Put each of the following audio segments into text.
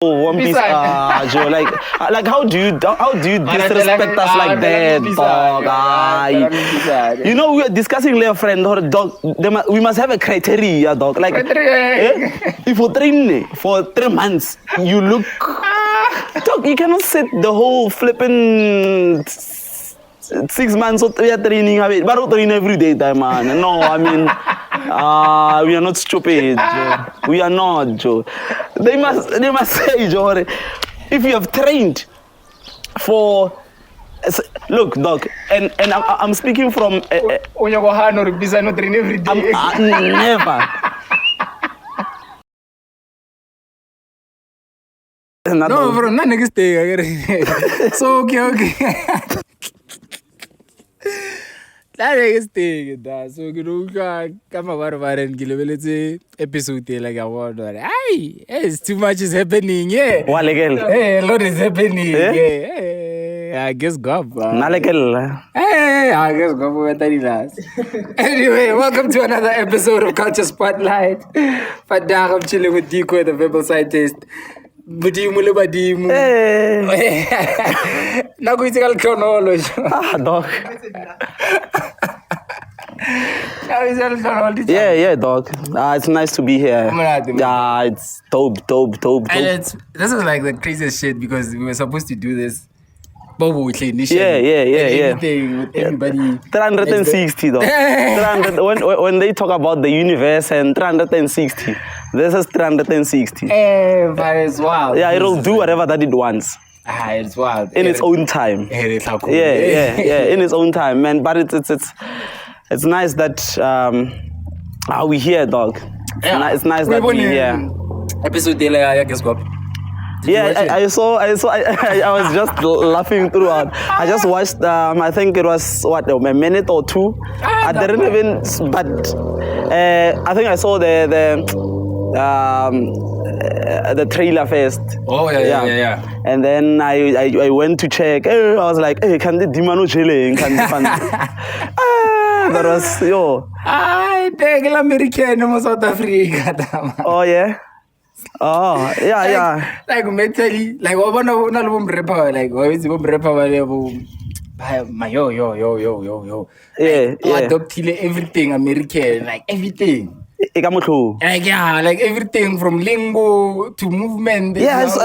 One Piece, Joe. Like how do you disrespect us like that, dog? You know, we are discussing later, friend, dog. We must have a criteria, dog. Like, if you train for 3 months, you look, dog. You cannot sit the whole flipping 6 months of training. But don't train every day, man. No, I mean. We are not stupid, Joe. We are not, Joe. They must say, Joe, if you have trained for, look, dog, and I'm speaking from. Never. No, bro, not next day. So okay. That is thing, that so you come over and give episode like I want. Hey, too much is happening, yeah. What again? Hey, a lot is happening, yeah. Hey, I guess go. Hey, I guess go for that. Anyway, welcome to another episode of Culture Spotlight. I'm chilling with Decoy, the verbal scientist. Badimo. Hey. Now go to chronology. Dog. Yeah, dog. It's nice to be here. Yeah, it's dope. And this is like the craziest shit because we were supposed to do this. Yeah. Everything with everybody. 360, though. 300, when they talk about the universe and 360, this is 360. But it's wild. Yeah, it'll do whatever that it wants. It's wild. In its own time. Yeah, in its own time, man. But it's nice that we here, dog. It's nice that we here. Episode I guess go. Yeah, I saw. I was just laughing throughout. I just watched. I think it was a minute or two. I didn't even. But I think I saw the trailer first. Oh yeah. And then I went to check. I was like, hey, can the demon chilling? Can the fun? That was yo. I take American from South Africa. Oh yeah. Oh yeah. Like mentally, like what rapper, like always rapper, yo. Yeah. Adopt everything American, like everything. Like everything from lingo to movement. Yes,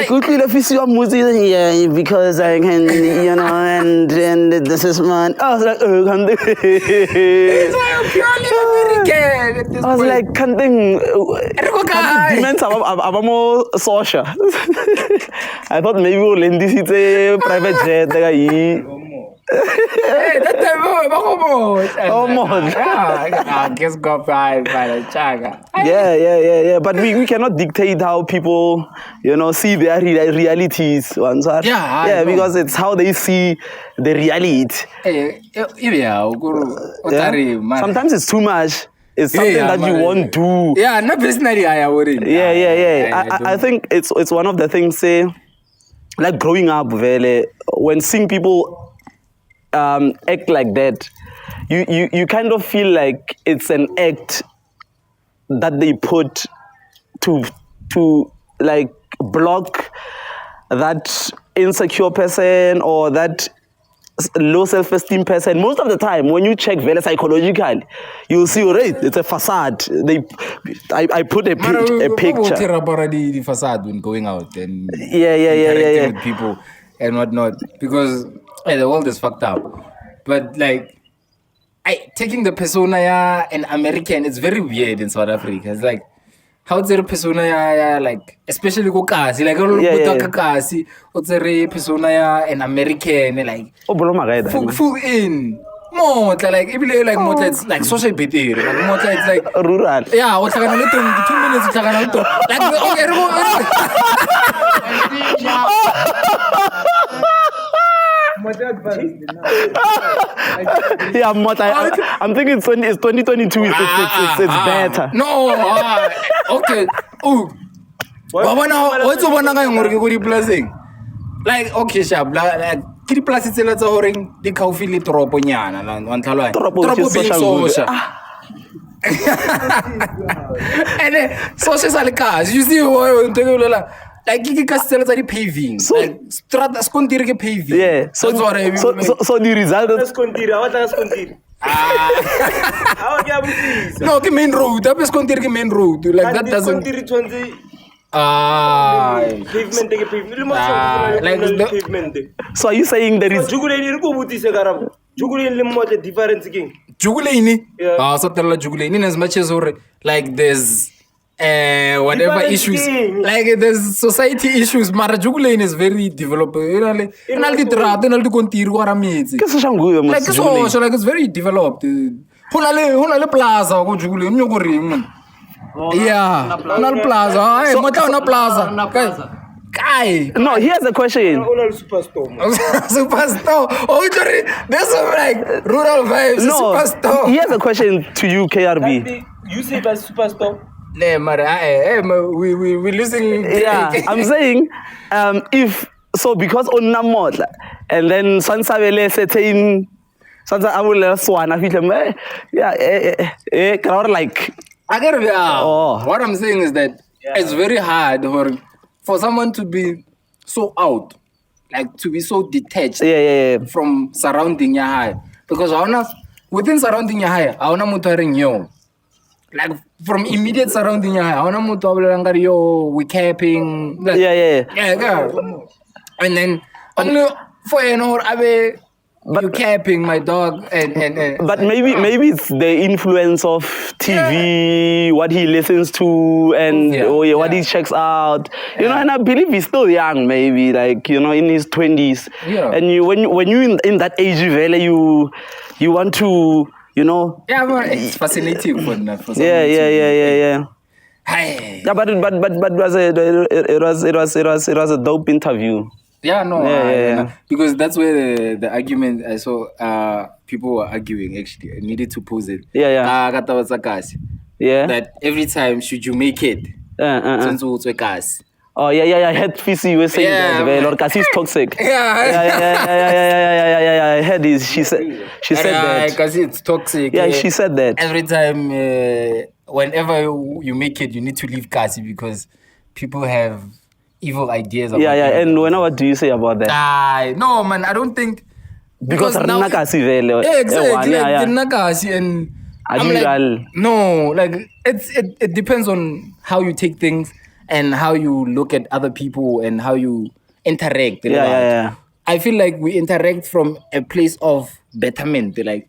quickly the physical music, because I can, and this is man. I was like, it's like purely American. I was like, can't demons are more social. I thought maybe we'll lend this a private jet. Hey, that time, I guess go by the chaga. Yeah. But we cannot dictate how people, see their realities. Yeah, because it's how they see the reality. Sometimes it's too much. It's something that you won't do. Yeah, not personally, I worry. Yeah. I think it's one of the things, like growing up, when seeing people act like that, you kind of feel like it's an act that they put to like block that insecure person or that low self-esteem person. Most of the time, when you check very psychologically, you'll see, it's a facade. I put a picture. The facade when going out and interacting with people and whatnot, because the world is fucked up. But like, taking the persona and American, it's very weird in South Africa. It's like, how's the persona like, especially go kasi, like kasi, what's the persona and American, like full in. More like more it's like social behavior. Like more it's like rural. Yeah, what's like 2 minutes like okay. Yeah, I'm thinking it's 2022. It's better. No, okay. Oh, what's one guy blessing? Like okay, sharp. Like kiri plus it's a lot of ring. The coffee lit tropo nyana. Tropo being social. And then social cars. You see what Like you can sell the paving. So- Like strata skontiri ke paving. Yeah. So That's what I mean. so the result is No, ke main road. That is skontiri ke main road. Like that doesn't. Like so are you saying there is Jugulini. So tell Jugulini as much as like there's whatever Different issues, thing. like there's society issues. Mara Jugulini is very developed. You know, like and I'll get rat and I'll continue what I'm eating. ke se shanguwe Like so, like it's very developed. Honale plaza go Jugulini go ring. Yeah, honale plaza. Hey, mata honale plaza. Kai. No, here's the question. Superstore. Oh, sorry. There's some like rural vibes. No, Superstore. here's a question to you, KRB. You say by superstore. Nee, maar we losing. Yeah, I'm saying, if so, because on Namotla, and then Sansavele setting Sansa Avula Swana, crowd like. I get it. Oh. What I'm saying is that it's very hard for someone to be so out, like to be so detached Yeah. from surrounding your high. Because within surrounding your high, I wanna mutuaring yo. Like from immediate surrounding your high, I wanna mutuaring yo, we capping. Like, Yeah. Yeah. And then only for you capping my dog and But maybe it's the influence of TV, what he listens to, and what he checks out. You know, and I believe he's still young, maybe like in his 20s. Yeah. And when you in that age, you want to yeah, but it's fascinating for someone. Yeah. Hey. Yeah, but it was a dope interview. Yeah, no, Yeah. because that's where the argument I saw people were arguing. Actually, I needed to pose it. Yeah. Yeah. That every time should you make it, Oh yeah. I heard Fisi was saying that Lord Kasi is toxic. Yeah. I heard this. She said that. Because it's toxic. Yeah, she said that. Every time, whenever you make it, you need to leave Kasi because people have evil ideas. About Yeah. you. And what do you say about that? No, man, I don't think Because now, Kasi exactly, yeah. Nakasi and I'm Adiral. like, no, like it depends on how you take things and how you look at other people and how you interact. Yeah. I feel like we interact from a place of betterment. They're like,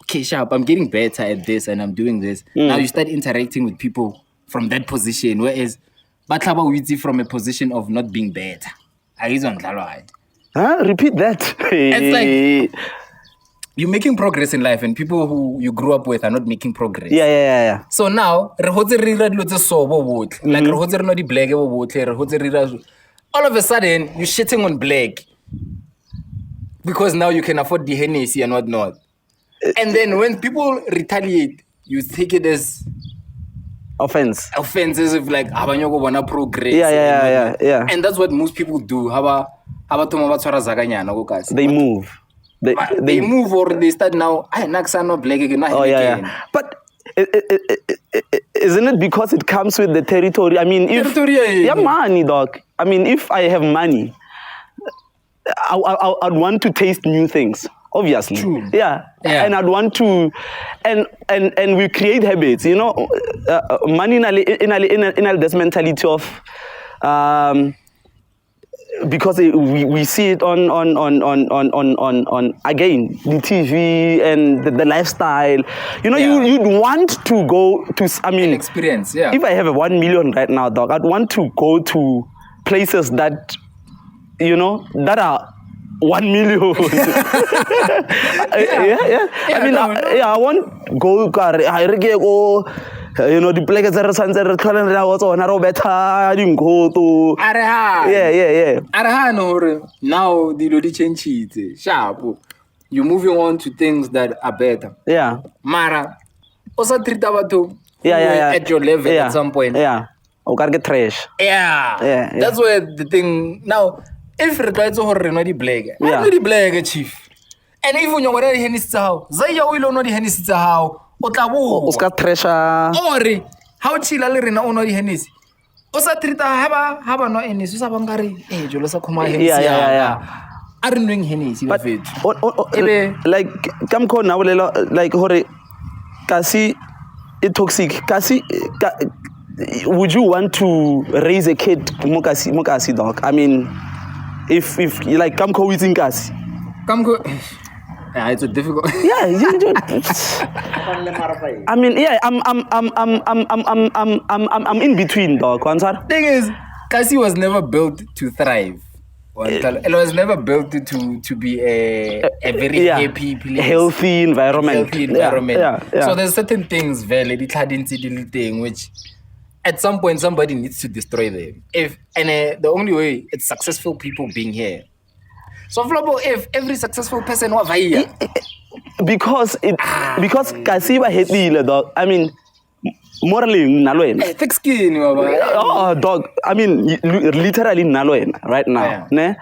okay, sharp, I'm getting better at this and I'm doing this. Now you start interacting with people from that position, whereas Batlaba Witsi from a position of not being better. Huh? Repeat that. It's like you're making progress in life and people who you grew up with are not making progress. Yeah. So now, like all of a sudden, you're shitting on black because now you can afford the Hennessy and whatnot. And then when people retaliate, you take it as offenses of like, abanyogo wanna progress. Yeah. And that's what most people do. They move. They move or they start now. Yeah. But isn't it because it comes with the territory? I mean, if money, dog. I mean, if I have money, I'd want to taste new things. Obviously, true. Yeah, and I'd want to, and we create habits. Money in this mentality of, because we see it on again the TV and the lifestyle. You'd want to go to. I mean, an experience. Yeah. If I have 1 million right now, dog, I'd want to go to places that, that are 1 million. Yeah. I mean, I want go car. I go. The places that are sunset calling also on a better. Didn't go to. Yeah. Now the change it. Sharp. You're moving on to things that are better. Yeah. Mara. Also treat about at your level at some point. Yeah. Or get trash. Yeah. That's where the thing now. If you try to hold the black, not the black chief. And if you already Hennessy how, Zaya will not the Hennessy how, Otawo, Oscar treasure. Ori, how chill a little now, not the Hennessy. Osa trita haba no Hennessy sa bangari jolo sa khoma Hennessy. Yeah. A re nweng Hennessy ba fethu. Like come call now like hore kasi it toxic kasi would you want to raise a kid mokasi dog? I mean if you like come call with kasi yeah, it's a difficult. Yeah, I mean, yeah, I'm in between, dog. Thing is, Kasi was never built to thrive. It was never built to be a very happy place. Healthy environment. Yeah. So there's certain things, which at some point somebody needs to destroy them. The only way it's successful people being here. So Flobo, if every successful person was here, because Kasiba hate dog. I mean, morally naloen. Thick skin, oh dog. I mean, literally naloen right now. Yeah. Ne?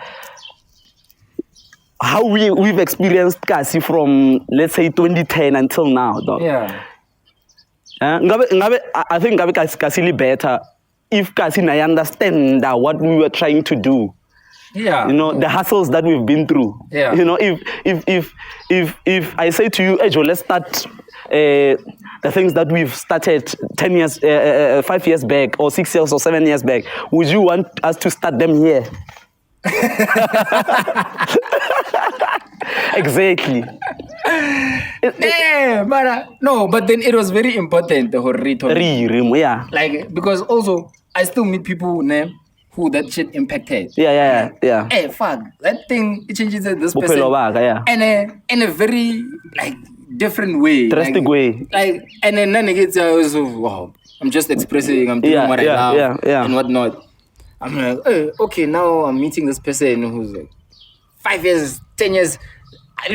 How we've experienced Kasi from let's say 2010 until now, dog. Yeah. I think Kasi better if Kasi I understand that what we were trying to do. Yeah. You know, the hassles that we've been through. Yeah. You know, if I say to you, Ejo, let's start the things that we've started 10 years, 5 years back, or 6 years or 7 years back, would you want us to start them here? Exactly. No, but then it was very important, the whole return. Yeah. Like, because also, I still meet people who that shit impacted. Yeah. Hey, fuck, that thing, it changes this person. Yeah. And in a very, like, different way. Drastic way. Like, and then it gets also, wow, I'm just expressing, I'm doing what I love and whatnot. I'm like, hey, okay, now I'm meeting this person who's like 5 years, 10 years. I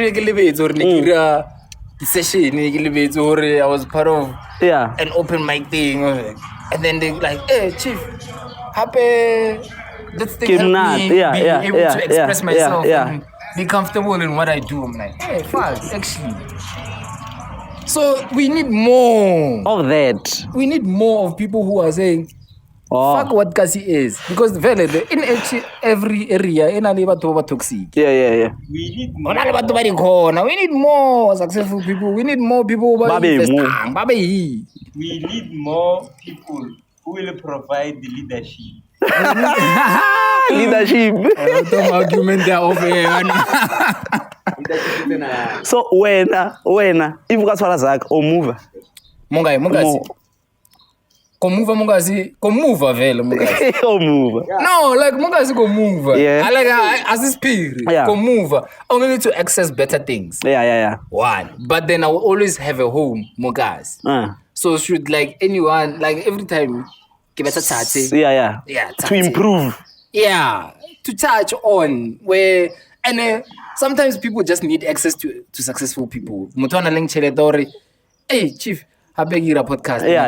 was part of an open mic thing. And then they like, hey, Chief, happy. This thing helped me be able to express myself and be comfortable in what I do. I'm like, hey, fuck, actually. So we need more of that. We need more of people who are saying, fuck what Kasi is. Because in every area, in toxic. Yeah. We need more successful people. We need more people We need more people who will provide the leadership. Leadership. Argument there of So when if you guys or move. Mungazi. Komuva vele Mungazi. Move. No, like Mungazi go move. Yeah. I like as a spirit. Yeah. Go move. Only need to access better things. Yeah. One. But then I will always have a home, Mungazi. So should like anyone, like every time give us a touch. Yeah. To improve. Yeah. To touch on where and sometimes people just need access to successful people. Mutwana leng cheletori. Hey, Chief. Habegira podcast. Yeah.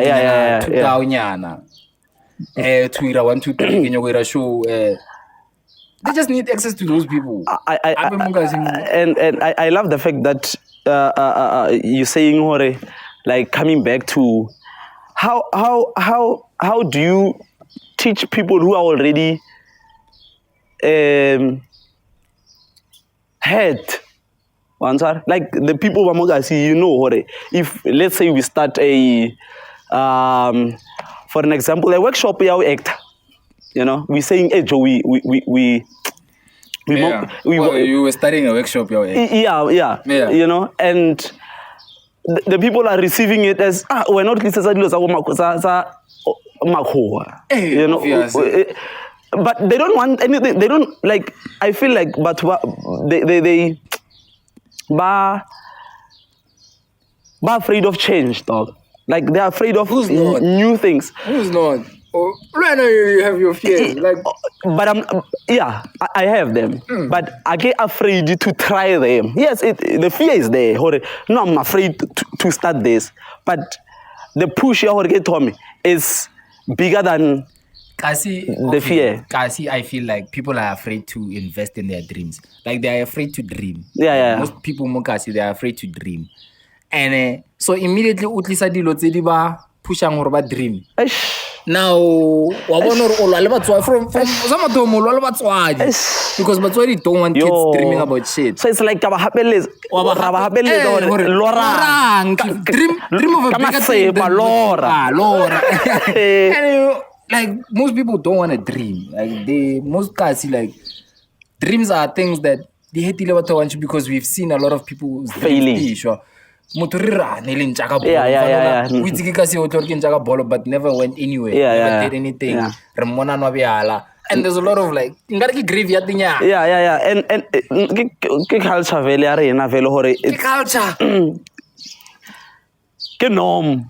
To 1, 2, 3 show. They just need access to those people. I love the fact that you're saying like coming back to how do you teach people who are already hurt. Like the people Wamogasi, if let's say we start for an example, a workshop act, we're saying, hey Joe, we you were starting a workshop, yeah, and the people are receiving it as we're not but they don't want anything. They don't like. I feel like, but they afraid of change, dog. Like they're afraid of new things. Who's not? Right now you have your fears. Like, but I have them. But I get afraid to try them. Yes, the fear is there. No, I'm afraid to start this. But the push is bigger than the fear. Kasi, I feel like people are afraid to invest in their dreams. Like they are afraid to dream. Yeah. Most people they are afraid to dream. And so immediately utlisa dilo tse di ba pushang hore ba dream. Now, from some of them, because batswadi don't want kids dreaming about shit. So it's like dream of a bigger thing than Lora. And like most people don't want to dream. Like most guys see like dreams are things that they hate because we've seen a lot of people failing. Sure. Yeah. But never went anywhere. Never did anything. And there's a lot of like Yeah. And culture culture. Ke norm.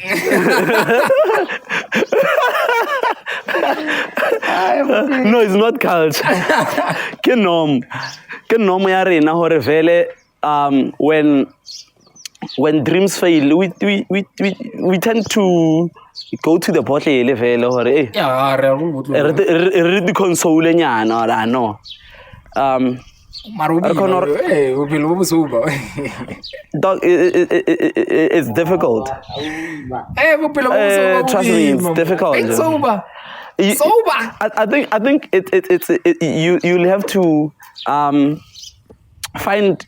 No, it's not culture. Ke norm ya rena hore vele when dreams fail we tend to go to the bottle vele hore re di console nyana or no dog, it's difficult. Trust me, it's difficult. It's sober. I think you'll have to find,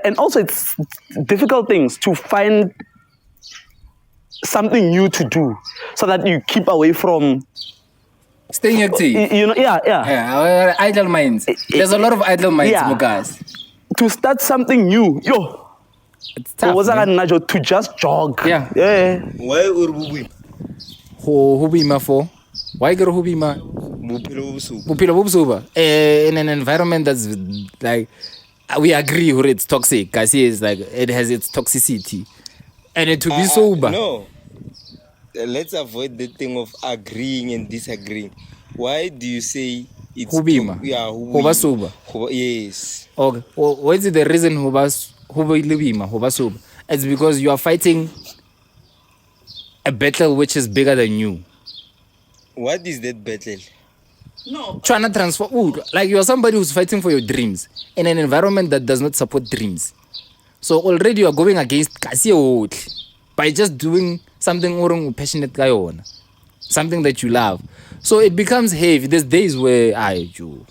and also it's difficult things to find something new to do so that you keep away from staying active. You know, yeah. Idle minds. There's a lot of idle minds, guys. To start something new, it's tough. To just jog. Yeah. Why Urubui? Hubima for? Why go Hubima? Bupilo in an environment that's like we agree where it's toxic. I see it's like it has its toxicity. And to be sober. No. Let's avoid the thing of agreeing and disagreeing. Why do you say it's Hubima? Huba sober. Yes. Okay. Well, what is the reason Huba sober? It's because you are fighting a battle which is bigger than you. What is that battle? No. Trying to transform. Like you are somebody who's fighting for your dreams in an environment that does not support dreams. So already you are going against Casio by just doing something you're passionate guy on, something that you love. So it becomes heavy. There's days where you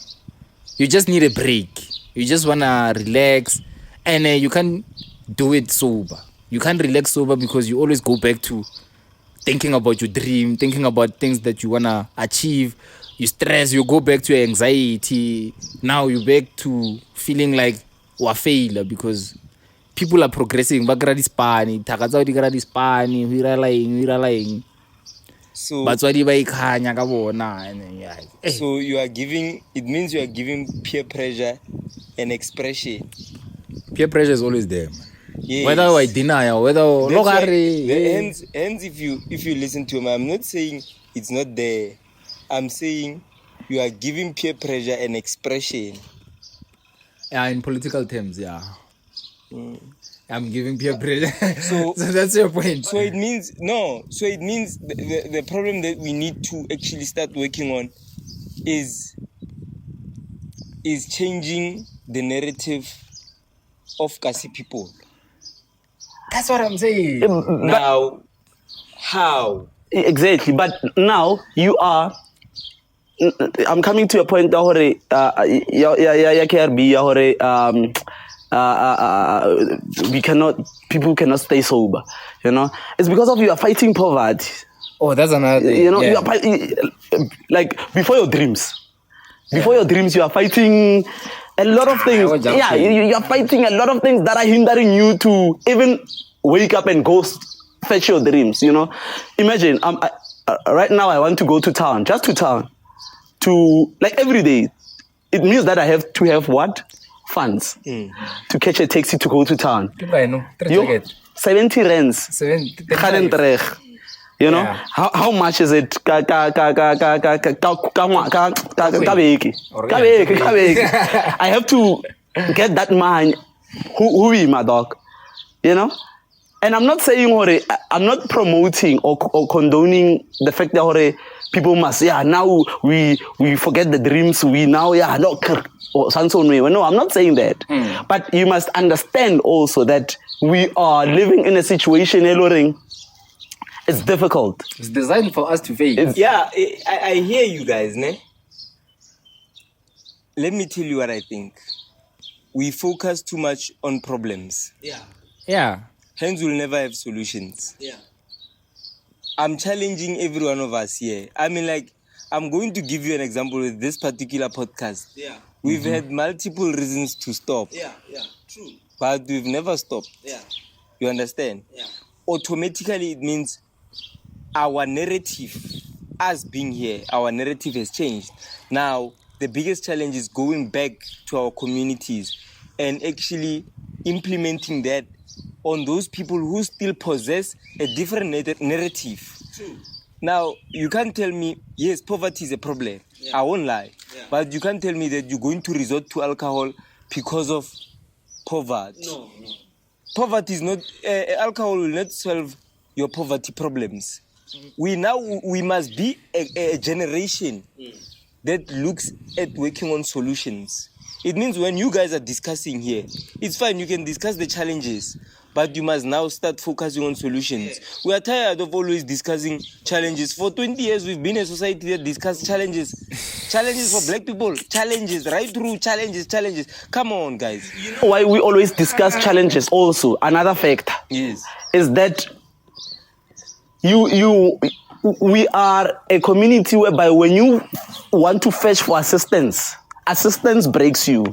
just need a break. You just wanna relax, and you can't do it sober. You can't relax sober because you always go back to thinking about your dream, thinking about things that you wanna achieve. You stress. You go back to your anxiety. Now you back to feeling like you are failure because people are progressing. So you are giving, it means you are giving peer pressure an expression. Peer pressure is always there, man. Yes. Whether I deny or whether hence if you listen to him, I'm not saying it's not there. I'm saying you are giving peer pressure an expression. Yeah, in political terms, yeah. I'm giving peer pressure. So that's your point. So it means the problem that we need to actually start working on is changing the narrative of Kasi people. That's what I'm saying. Now, how? Exactly. But now you are. I'm coming to a point that people cannot stay sober, you know. It's because of you are fighting poverty. Oh, that's another thing. You know, you are fighting, like before your dreams you are fighting a lot of things. Yeah, you are fighting a lot of things that are hindering you to even wake up and go fetch your dreams, you know. Imagine right now I want to go to town, just to town, to like every day. It means that I have to have what? Funds to catch a taxi to go to town. 70 rands. You know, how much is it? I have to get that man who is my dog, you know. And I'm not saying, I'm not promoting or condoning the fact that people must, now we forget the dreams, we now, no, I'm not saying that. But you must understand also that we are living in a situation, It's difficult. It's designed for us to fail. Yeah, I hear you guys, ne? Let me tell you what I think. We focus too much on problems. Yeah. Hence, we'll never have solutions. Yeah. I'm challenging every one of us here. I mean, like, I'm going to give you an example with this particular podcast. Yeah. We've had multiple reasons to stop. Yeah. True. But we've never stopped. Yeah. You understand? Yeah. Automatically, it means our narrative, us being here, our narrative has changed. Now, the biggest challenge is going back to our communities and actually implementing that on those people who still possess a different narrative. True. Now, you can't tell me, yes, poverty is a problem. Yeah. I won't lie. Yeah. But you can't tell me that you're going to resort to alcohol because of poverty. No. Poverty is not, alcohol will not solve your poverty problems. We must be a generation that looks at working on solutions. It means when you guys are discussing here, it's fine, you can discuss the challenges, but you must now start focusing on solutions. We are tired of always discussing challenges. For 20 years, we've been a society that discusses challenges. Challenges for black people, challenges, right through challenges. Come on, guys. You know why we always discuss challenges also? Another factor Yes. is that we are a community whereby when you want to fetch for assistance breaks you.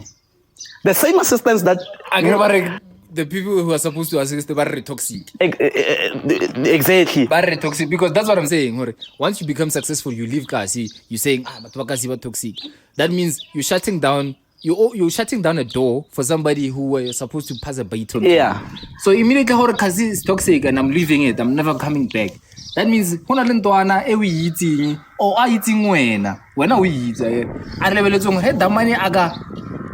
The same assistance that the people who are supposed to assist are very toxic. Exactly. Very toxic, because that's what I'm saying. Once you become successful, you leave Kasi, you're saying, but Wakasi were toxic. That means you're shutting down a door for somebody who were supposed to pass a baton. Yeah. So immediately Kasi is toxic and I'm leaving it, I'm never coming back. That means hona le ntwana e we eating or a eating wena we eat a lebeletsong he damane aga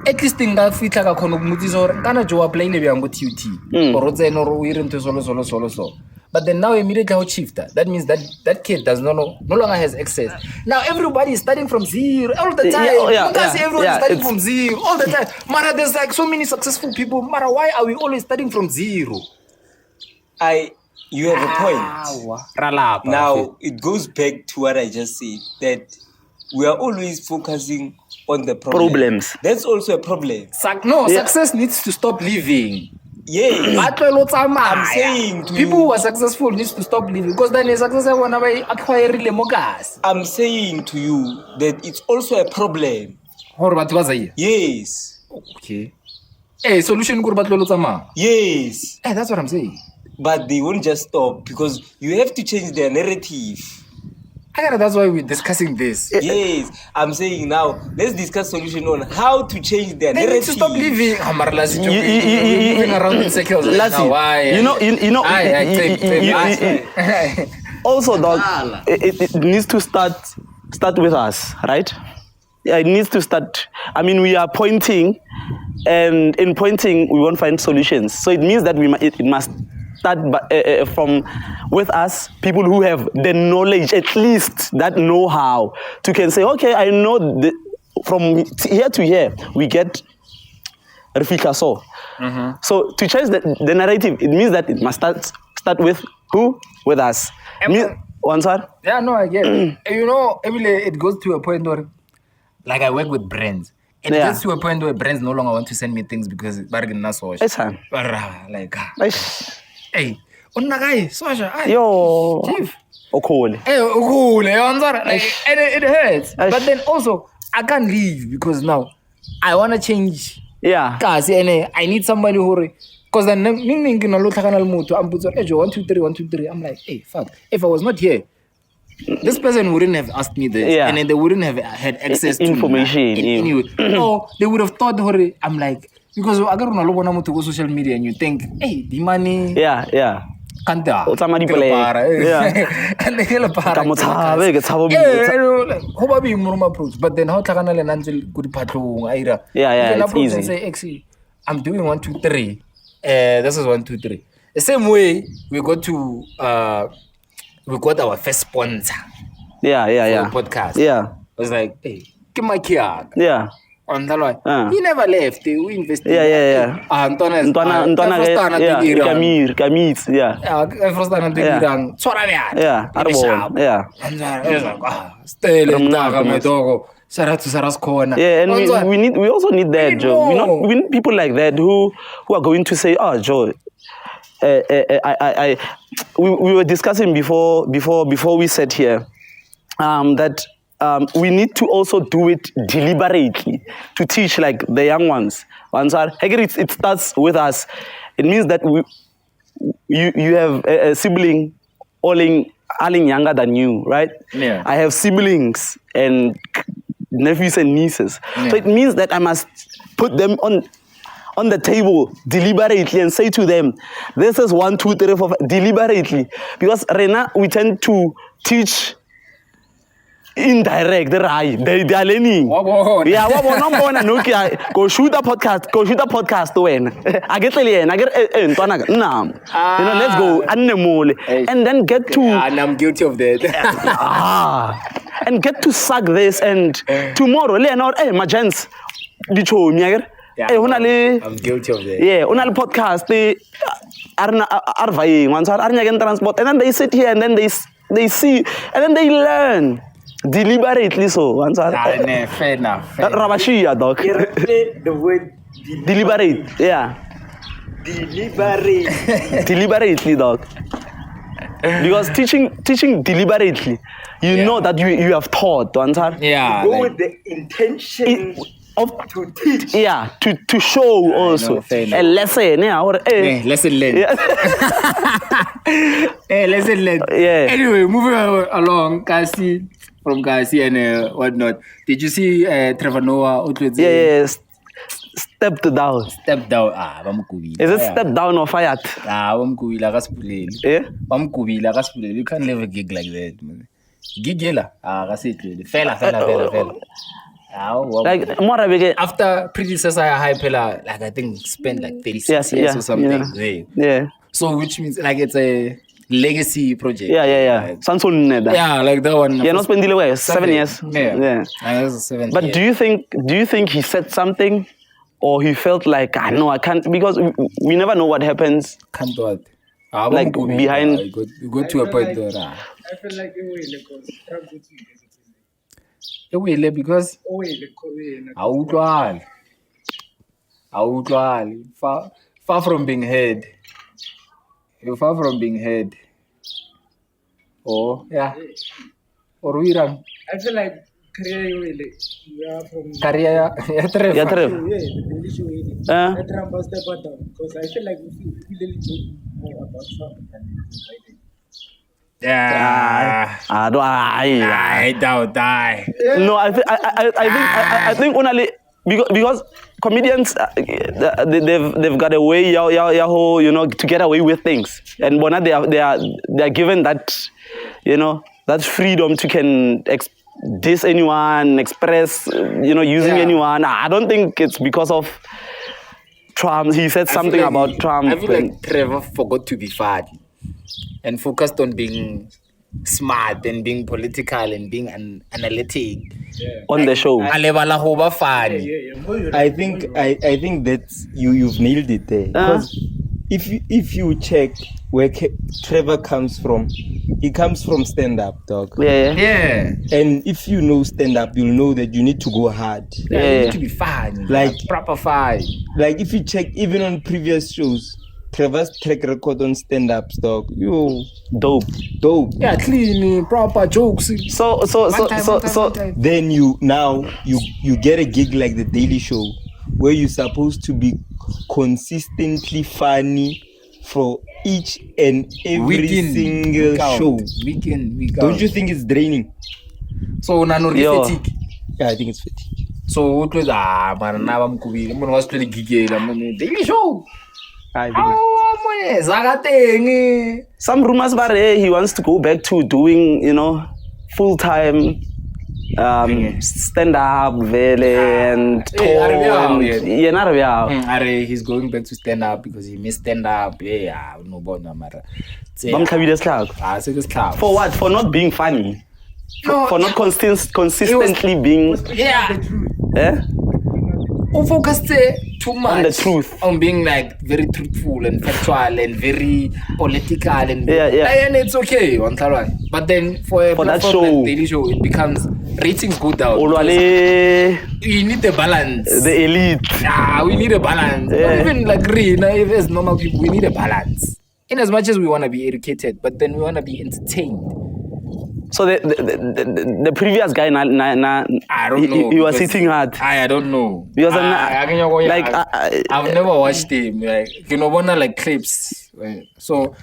at least nga fitla ka khona gumutisa hore kana jo apply le bang go TUT or tsena or o ire ntwe solo. But then now immediately how shifter, that means that kid does no longer has access. Now everybody is starting from zero all the time. Everyone is starting from zero all the time. Mara, there's like so many successful people. Mara, why are we always starting from zero? You have a point. Now, it goes back to what I just said, that we are always focusing on the problems. That's also a problem. Success needs to stop living. Yeah. I'm saying to people who are successful needs to stop living, because then a success I'm saying to you that it's also a problem. Yes. Okay. Solution Yes. That's what I'm saying. But they won't just stop, because you have to change their narrative. That's why we're discussing this. Yes, I'm saying now, let's discuss solution on how to change their narrative. They need to stop living. Moving around in circles. Why? Also, dog, it needs to start with us, right? Yeah, it needs to start. I mean, we are pointing, and in pointing, we won't find solutions. So it means that it must start from with us, people who have the knowledge, at least that know-how, to can say, okay, I know from here to here, we get Rafika so. So to change the narrative, it means that it must start with who? With us. One sir? Yeah, no, I get it. You know, Emily, it goes to a point where, like, I work with brands. It gets to a point where brands no longer want to send me things because bargain na so. Like, hey, guy, Sasha, yo, Chief. Cool. Hey, cool. Like, and it hurts. But then also, I can't leave because now I want to change. Yeah. And I need somebody who, because then I'm 1, 2, 3. I'm like, hey, fuck. If I was not here, this person wouldn't have asked me this, and then they wouldn't have had access to information. Anyway, no, they would have thought, I'm like, because I got to go social media and you think, hey, the money. Yeah. Kanta. Somebody play. And the hell approach. But then how takana le nanzel good patrol aira. Yeah, it's easy. And say, actually, I'm doing 1, 2, 3. This is 1, 2, 3. The same way we got our first sponsor. Yeah. For the podcast. Yeah. I was like, hey, give my key out. Yeah. on the line. He never left. We invested. Yeah. Ntwana Kamits, yeah. First time I'm thinking, Yeah, Arbon, yeah. Stay my dog. Yeah, and we also need that, Joe. We need people like that who are going to say, oh, Joe, we were discussing before we sat here that we need to also do it deliberately to teach like the young ones. It starts with us. It means that you have a sibling all younger than you, right? Yeah. I have siblings and nephews and nieces. Yeah. So it means that I must put them on the table deliberately and say to them, this is 1, 2, 3, 4, 5, deliberately. Because Rena, we tend to teach indirect, right? They are learning. Yeah, go shoot a podcast when I get let's go and then get to and I'm guilty of that. And get to suck this and tomorrow my gents I'm guilty of that. Yeah, podcast transport and then they sit here and then they see and then they learn deliberately. So Fair enough. Rabashia, dog. The word Deliberate, yeah. Deliberately, dog. Because teaching deliberately, you know that you have taught. Yeah. Go with the intention to teach. Yeah, to show also a lesson. Yeah, or lesson learned. Yeah. Lesson learned. Yeah. Anyway, moving along, from Kasi and whatnot. Did you see Trevor Noah? Yes. Stepped down. Step down. Is it step down or fired? Yeah. You can't live a gig like that, man. Gig fella. Like more after predecessor high pillar, like I think spent like 36 years or something. Yeah. So which means like it's a legacy project. Yeah. Samsung. Yeah, like that one. Yeah, not spending away 7 years. Yeah. 7 But do you think he said something, or he felt like no, I can't, because we never know what happens. Can't do it. Like behind. You go to a point there. I feel like because far from being heard. You're far from being heard. Oh, yeah. Or we run. I feel like career Trevor. Yeah, Trevor. Because I feel like we really do more about Trump than Biden. Yeah. I don't die. No, I think only because comedians they've got a way to get away with things, and when they are given that that freedom to can diss anyone, express using anyone. I don't think it's because of Trump. He said something about Trump. I feel like Trevor forgot to be funny and focused on being smart and being political and being analytic on the show. I think that's you've nailed it there. Because if you check where Trevor comes from, he comes from stand-up, dog. Yeah. And if you know stand-up, you'll know that you need to go hard. You need to be fun, like proper fun. Like if you check even on previous shows, Trevor's track record on stand-ups, dog. Dope. Yeah, clean, proper jokes. So then you get a gig like The Daily Show, where you're supposed to be consistently funny for each and every single show. Week Don't you think it's draining? So fatigue. Yeah, I think it's fatigue. So what was Daily Show? Some rumors about he wants to go back to doing, full-time stand-up and tour. He's going back to stand-up because he missed stand-up. Yeah, no bother matter. For what? For not being funny? For not consistently being... Yeah. focused too much on the truth, on being like very truthful and factual and very political and yeah. and it's okay on Tharwai. But then for a that platform show, like Daily Show, it becomes ratings go down. Olwale, We need the balance. the elite. We need a balance. Not even like if as normal people, we need a balance. In as much as we want to be educated, but then we want to be entertained. So the previous guy, I don't know. He was hitting hard. I don't know. Because I've never watched him. Like like clips. Right? So,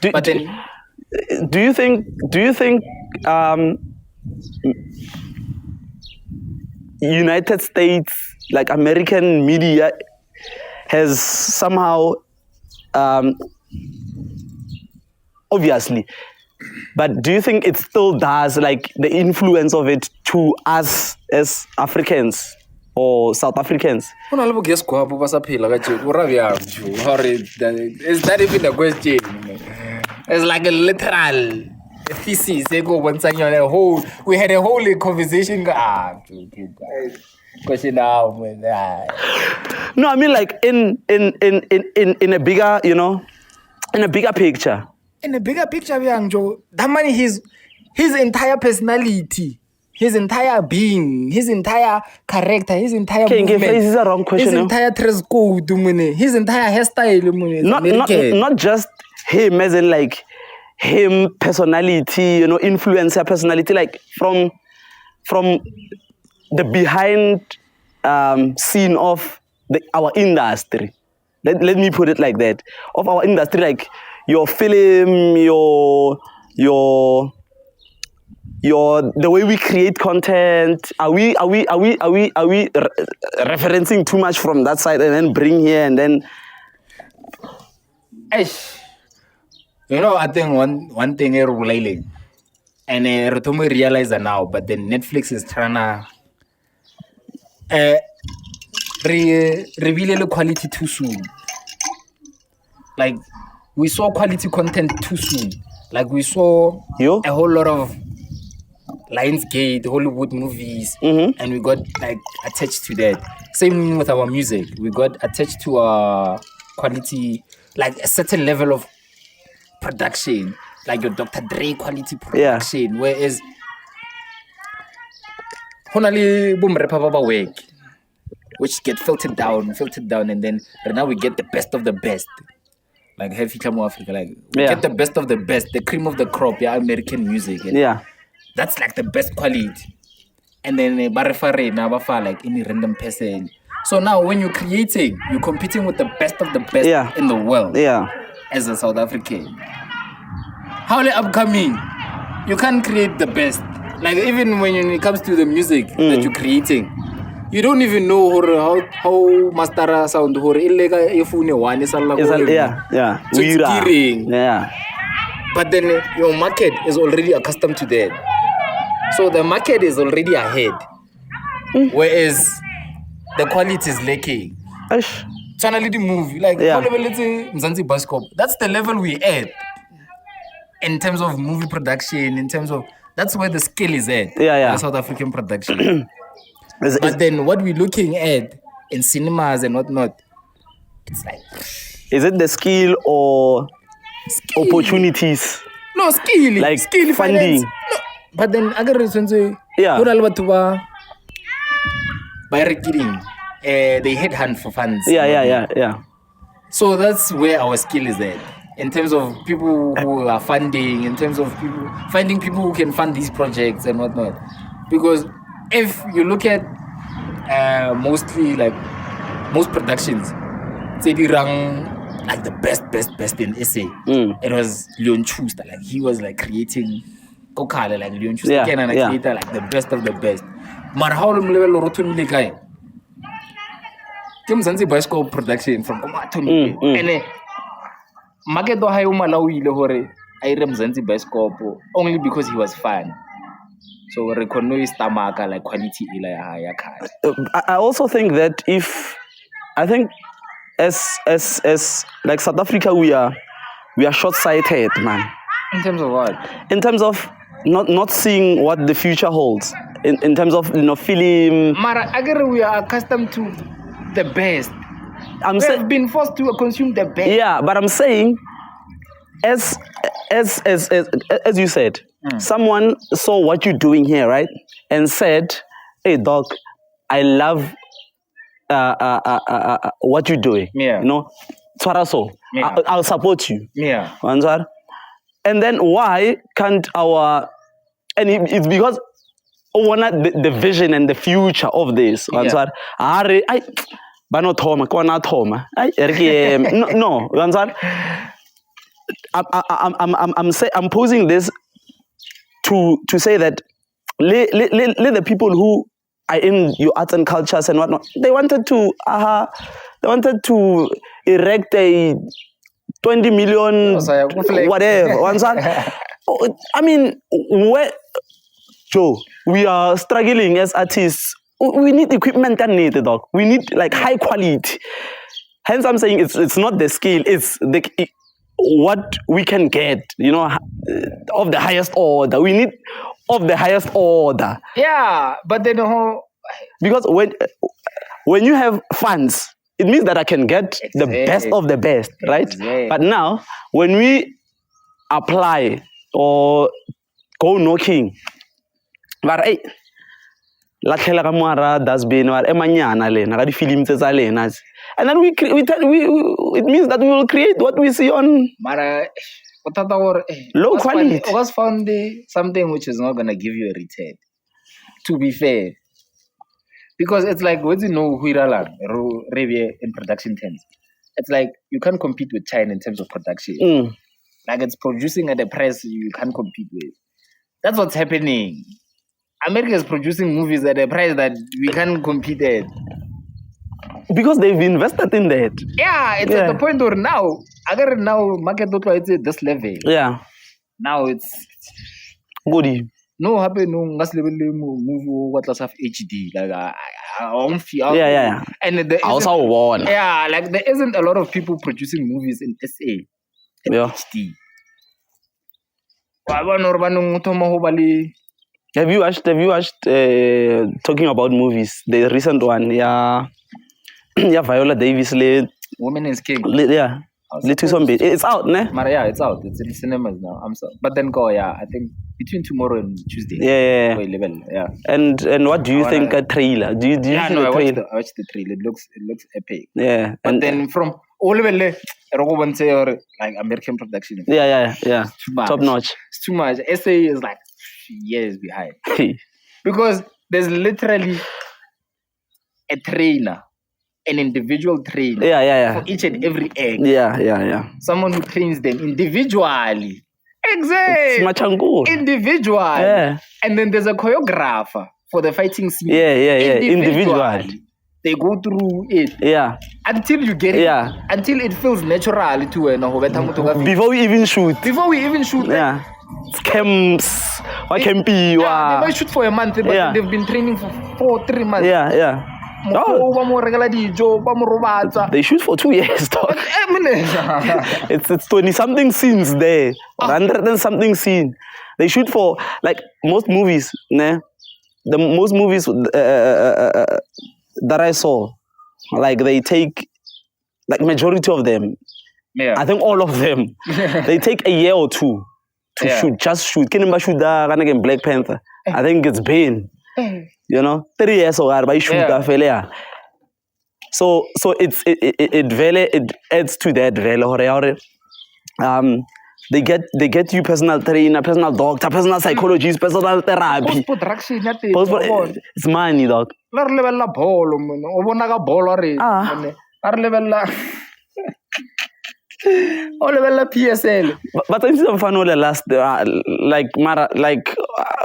do you think United States, like American media, has somehow obviously, but do you think it still does, like the influence of it to us as Africans or South Africans? Is that even a question? It's like a literal thesis. We had a whole conversation. Question now. No, I mean like in a bigger, in a bigger picture. In a bigger picture, that man, his entire personality, his entire being, his entire character, his entire movement, this is a wrong question, his entire dress code, his entire hairstyle, not just him as in like him personality, influencer personality, like from the behind scene of our industry. Let me put it like that. Of our industry, like your film, your the way we create content. Are we referencing too much from that side and then bring here and then? I think one thing is relating, and Rotomo realize that now, but then Netflix is trying to reveal the quality too soon. Like we saw quality content too soon. Like we saw a whole lot of Lionsgate, Hollywood movies, and we got like attached to that. Same with our music. We got attached to our quality, like a certain level of production, like your Dr. Dre quality production. Whereas honestly, boom, repapa work, which get filtered down, and then right now we get the best of the best. Like Heavy Clamo Africa, like we get the best of the best, the cream of the crop, American music. And that's like the best quality. And then Barifare, Nabafa, like any random person. So now when you're creating, you're competing with the best of the best in the world. As a South African. How upcoming, you can't create the best. Like even when it comes to the music that you're creating, you don't even know how mastara sound but then your market is already accustomed to that. So the market is already ahead. Whereas the quality is lacking. Channel the movie, like that's the level we at in terms of movie production, in terms of that's where the skill is at. The South African production. But then what we're looking at in cinemas and whatnot, it's like, is it the skill or opportunities? No, skill. Like skill funding. No, but then I got to say, by kidding. They headhunt for funds. So that's where our skill is at. In terms of people who are funding, in terms of finding people who can fund these projects and whatnot. Because if you look at mostly like most productions, say they run like the best in SA. It was Leon Schuster. Like he was like creating Kokala, like Leon Schuster creator, like the best of the best. But how level Rotun guy? Mzansi bicycle production from Komatoni. And market do hayo malawi le hore I Mzansi bicycle only because he was fan. So recognize tamaka like quality ila. I also think that as like South Africa we are short-sighted, man. In terms of what? In terms of not seeing what the future holds. In terms of film. Mara, we are accustomed to the best. I'm We saying, have been forced to consume the best. yeah, but I'm saying, as you said, someone saw what you're doing here, right, and said, "Hey, dog, I love what you're doing. Yeah. You know, so Yeah. I'll support you. Yeah. Understand? And then why can't our it's because the vision and the future of this. Yeah. No, you understand? I'm posing this to say that let the people who are in your arts and cultures and whatnot, they wanted to erect a 20 million whatever. You understand? I mean, Joe, we are struggling as artists. We need equipment that need it, dog. We need like high quality. Hence, I'm saying it's not the scale, it's what we can get, you know, of the highest order. We need of the highest order. Yeah, but then Because when you have funds, it means that I can get the best of the best, right? Exactly. But now, when we apply or go knocking, but hey, latlhela ka moara dustbin or emanyana lena ga di film tse tsa lena, and then we it means that we will create what we see on low quality. I was found something which is not gonna give you a return. To be fair, because it's like what you know in production terms. It's like you can't compete with China in terms of production. Like it's producing at a price you can't compete with. That's what's happening. America is producing movies at a price that we can't compete at. Because they've invested in that. Yeah, it's at the point where now, agar now market it's at this level. Yeah. Now it's Goody. no happen no ngas level movie what class of HD like I won't feel. Yeah. And there also one. Yeah, like there isn't a lot of people producing movies in SA in HD. Have you watched talking about movies? The recent one, yeah, Viola Davis led Woman is King. Yeah. Little zombie. It's out, ne? Yeah, it's out. It's in cinemas now. I'm sorry. But then I think between tomorrow and Tuesday. Yeah. 11, yeah. And what do you think a trailer? Do you see the trailer? I watched the trailer. It looks epic. Yeah. But then from all the way like American production. Yeah. It's too much. Top notch. It's too much. SA is like years behind. Because there's literally a trainer. An individual trainer for each and every egg. Yeah. Someone who trains them individually. Exactly. Individually. Yeah. And then there's a choreographer for the fighting scene. Yeah. Individually. They go through it. Yeah. Until you get it. Yeah. Until it feels natural to Before we even shoot. Yeah. Camps. They might shoot for a month, but they've been training for 3 months. Yeah. They shoot for 2 years, dog. It's 20-something scenes there. 100 and something scene. They shoot for, like, most movies, the most movies that I saw, like, they take, like, majority of them, I think all of them, they take a year or two to shoot, just shoot. Can't shoot that Black Panther. I think it's Bane. 3 years or by shoot failure. So it adds to that value. They get you personal trainer, personal doctor, personal psychologist, personal therapy. Post-production it's money, dog. PSL. But I'm still fun last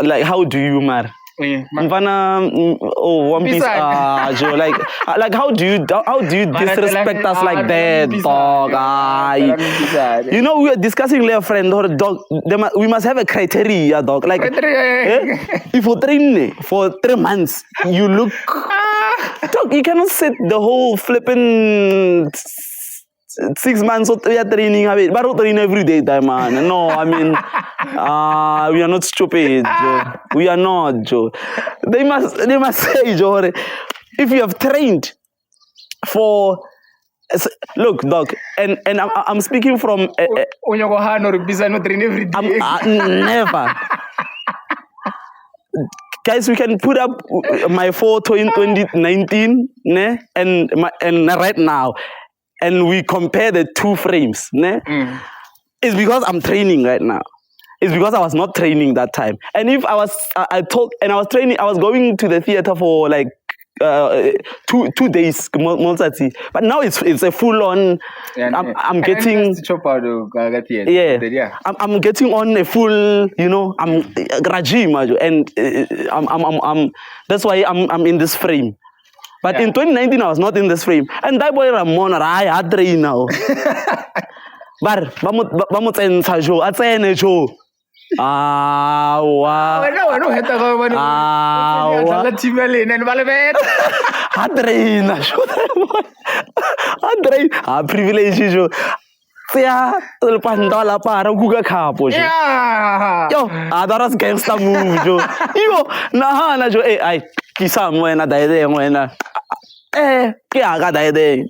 like how do you mar? One Piece Joe, like how do you disrespect us like that, dog? You know, we are discussing with a friend or dog. We must have a criteria, dog. Like if you train for 3 months, you look dog, you cannot sit the whole flipping 6 months of training, but don't train every day, man. No, I mean, we are not stupid, Joe. We are not, Joe. They must say, Joe, if you have trained look, dog, and I'm speaking from never. Guys, we can put up my photo in 2019, ne? and right now, and we compare the two frames. Ne? It's because I'm training right now. It's because I was not training that time. And if I was training, I was going to the theater for like 2 days, but now it's a full on. I'm getting. I'm getting on a full, I'm regime, and I'm. That's why I'm in this frame. But in 2019, I was not in this frame. And that boy Ramon, I had train now. But vamos ensayo, atene jo. Wow. Privilege jo. Yo, that was gangster move jo. Yo, na jo. Ay, kisa mwena daide mwena. Ke aga daide.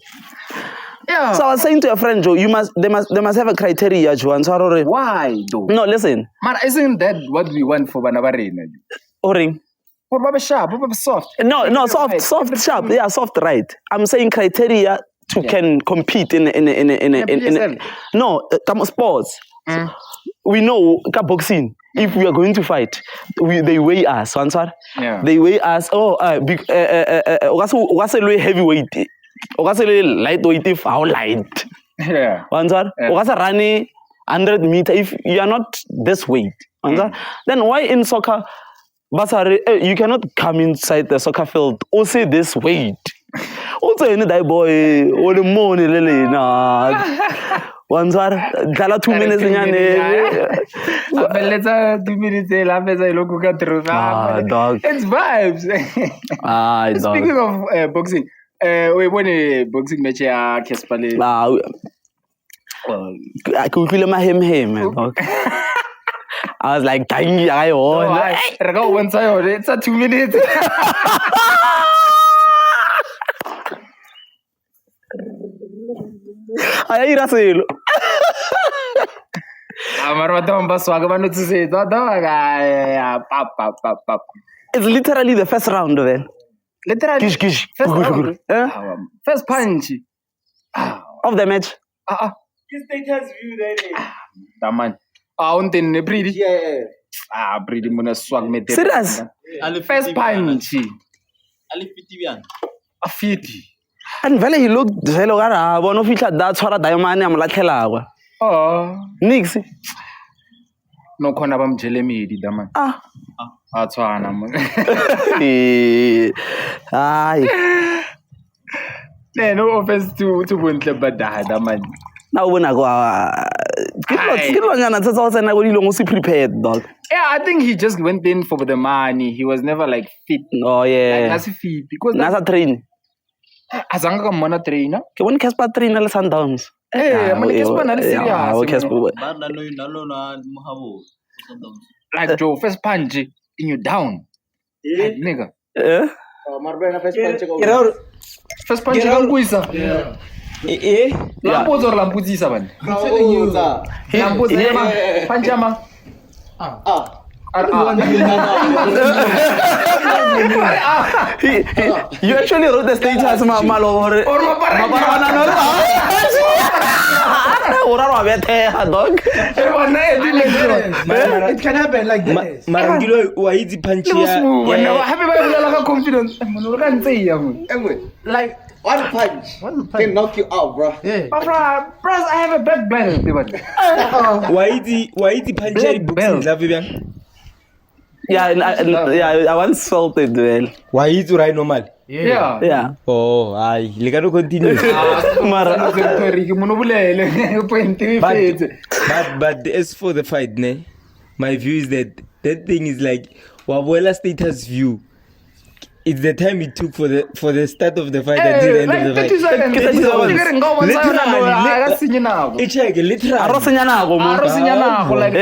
Yeah. So I was saying to a friend, Joe, they must have a criteria, Joe. Why though? No, listen. Man, isn't that what we want for Banabarena? Oring. For Baba Sharp, for Baba Soft. No, soft, sharp. Yeah, soft, right. I'm saying criteria to can compete in sports. We know boxing. If we are going to fight, they weigh us. Yeah. They weigh us. What's a heavyweight? Lightweight if how light. Yeah. Running 100 meters if you are not this weight. Then why in soccer, you cannot come inside the soccer field or say this weight. Also in the boy or the morning lily na. Dala 2 minutes let's 2 minutes dog. It's vibes. Speaking of boxing. When a boxing match, Cassper. I could feel my him. I was like, dang, I won. I got one side. It's a 2 minutes. I Rasil. It's literally the first round of it. Literally, kish. First punch of the match. His status view there. That man. On the Priddy. Yeah. Priddy muna swag me. Serious. First punch. A 50. And vele he looked hello gara bona fitla that's what diamond am latlhelagwa. Oh. Nix. No khona bamjelemedi da man. Atswana man. Hayi. No offense to Bontle but da man. Now when I go prepared, dog. Yeah, I think he just went in for the money. He was never like fit. Oh yeah. Like fit because Nasa train. Azanga ka mona trainer. Ke when Cassper train le Sundowns. Man Cassper na le serious. Like Joe, first punch in you down. Like, nigga. Yeah. First punch kan kuisa. Lampu or lampuzisa ban. Lampu zema panjama. You actually wrote the status malo or dog. It can happen like this. Marangilo wahidi punchia. Confidence. Like one punch can knock you out, bro. Yeah. Bro, I have a black belt. Wahidi punchia boxing. Yeah, I once felt it well. Why is it right normal? Yeah. Oh, I can continue. But as for the fight, my view is that thing is like Wabuela status view. It's the time it took for the start of the fight until the end of the fight.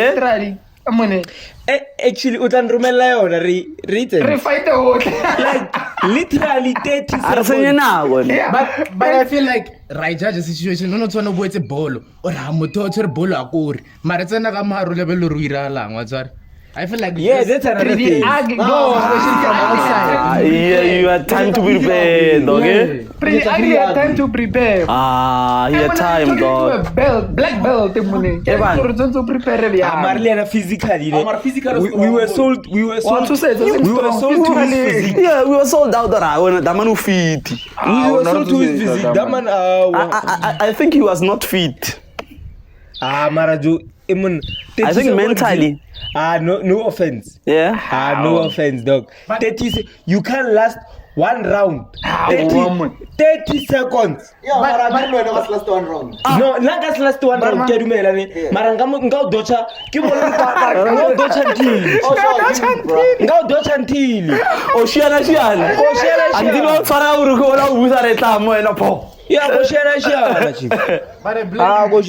Literally. Actually, utan rumela yona written. Refight the whole. Like Literally 30 a re senye seconds. nako ne. But I feel like right judge situation no tshwana bo etse bolo or ha motho o tshwere bolo a kore mara tsena ka maru le belo ro iralang wa tsara I feel like Yeah, that's another thing. No, especially from outside. Yeah, you had time to prepare, okay? I had time to prepare. He had time, dog. Black belt, to prepare. Marlena physically. physical. We were sold. We were sold. to say? We were sold to his physique. Yeah, we were sold out there when that man who fit. We were sold to his physique. That man. I think he was not fit. Maraju. I think mentally. No offense. Yeah. No offense, dog. 30. You can't last one round. 30 seconds. Yeah, but no, was last one round. No, not that's last one round. Ke dumela ne. Mara ngao docha. Ke bona ngao docha ntili. Ngao docha ntili. O shiana. Andilo tsara uri ko la ubusa re tla mo ena po. Yeah, go share. But a black was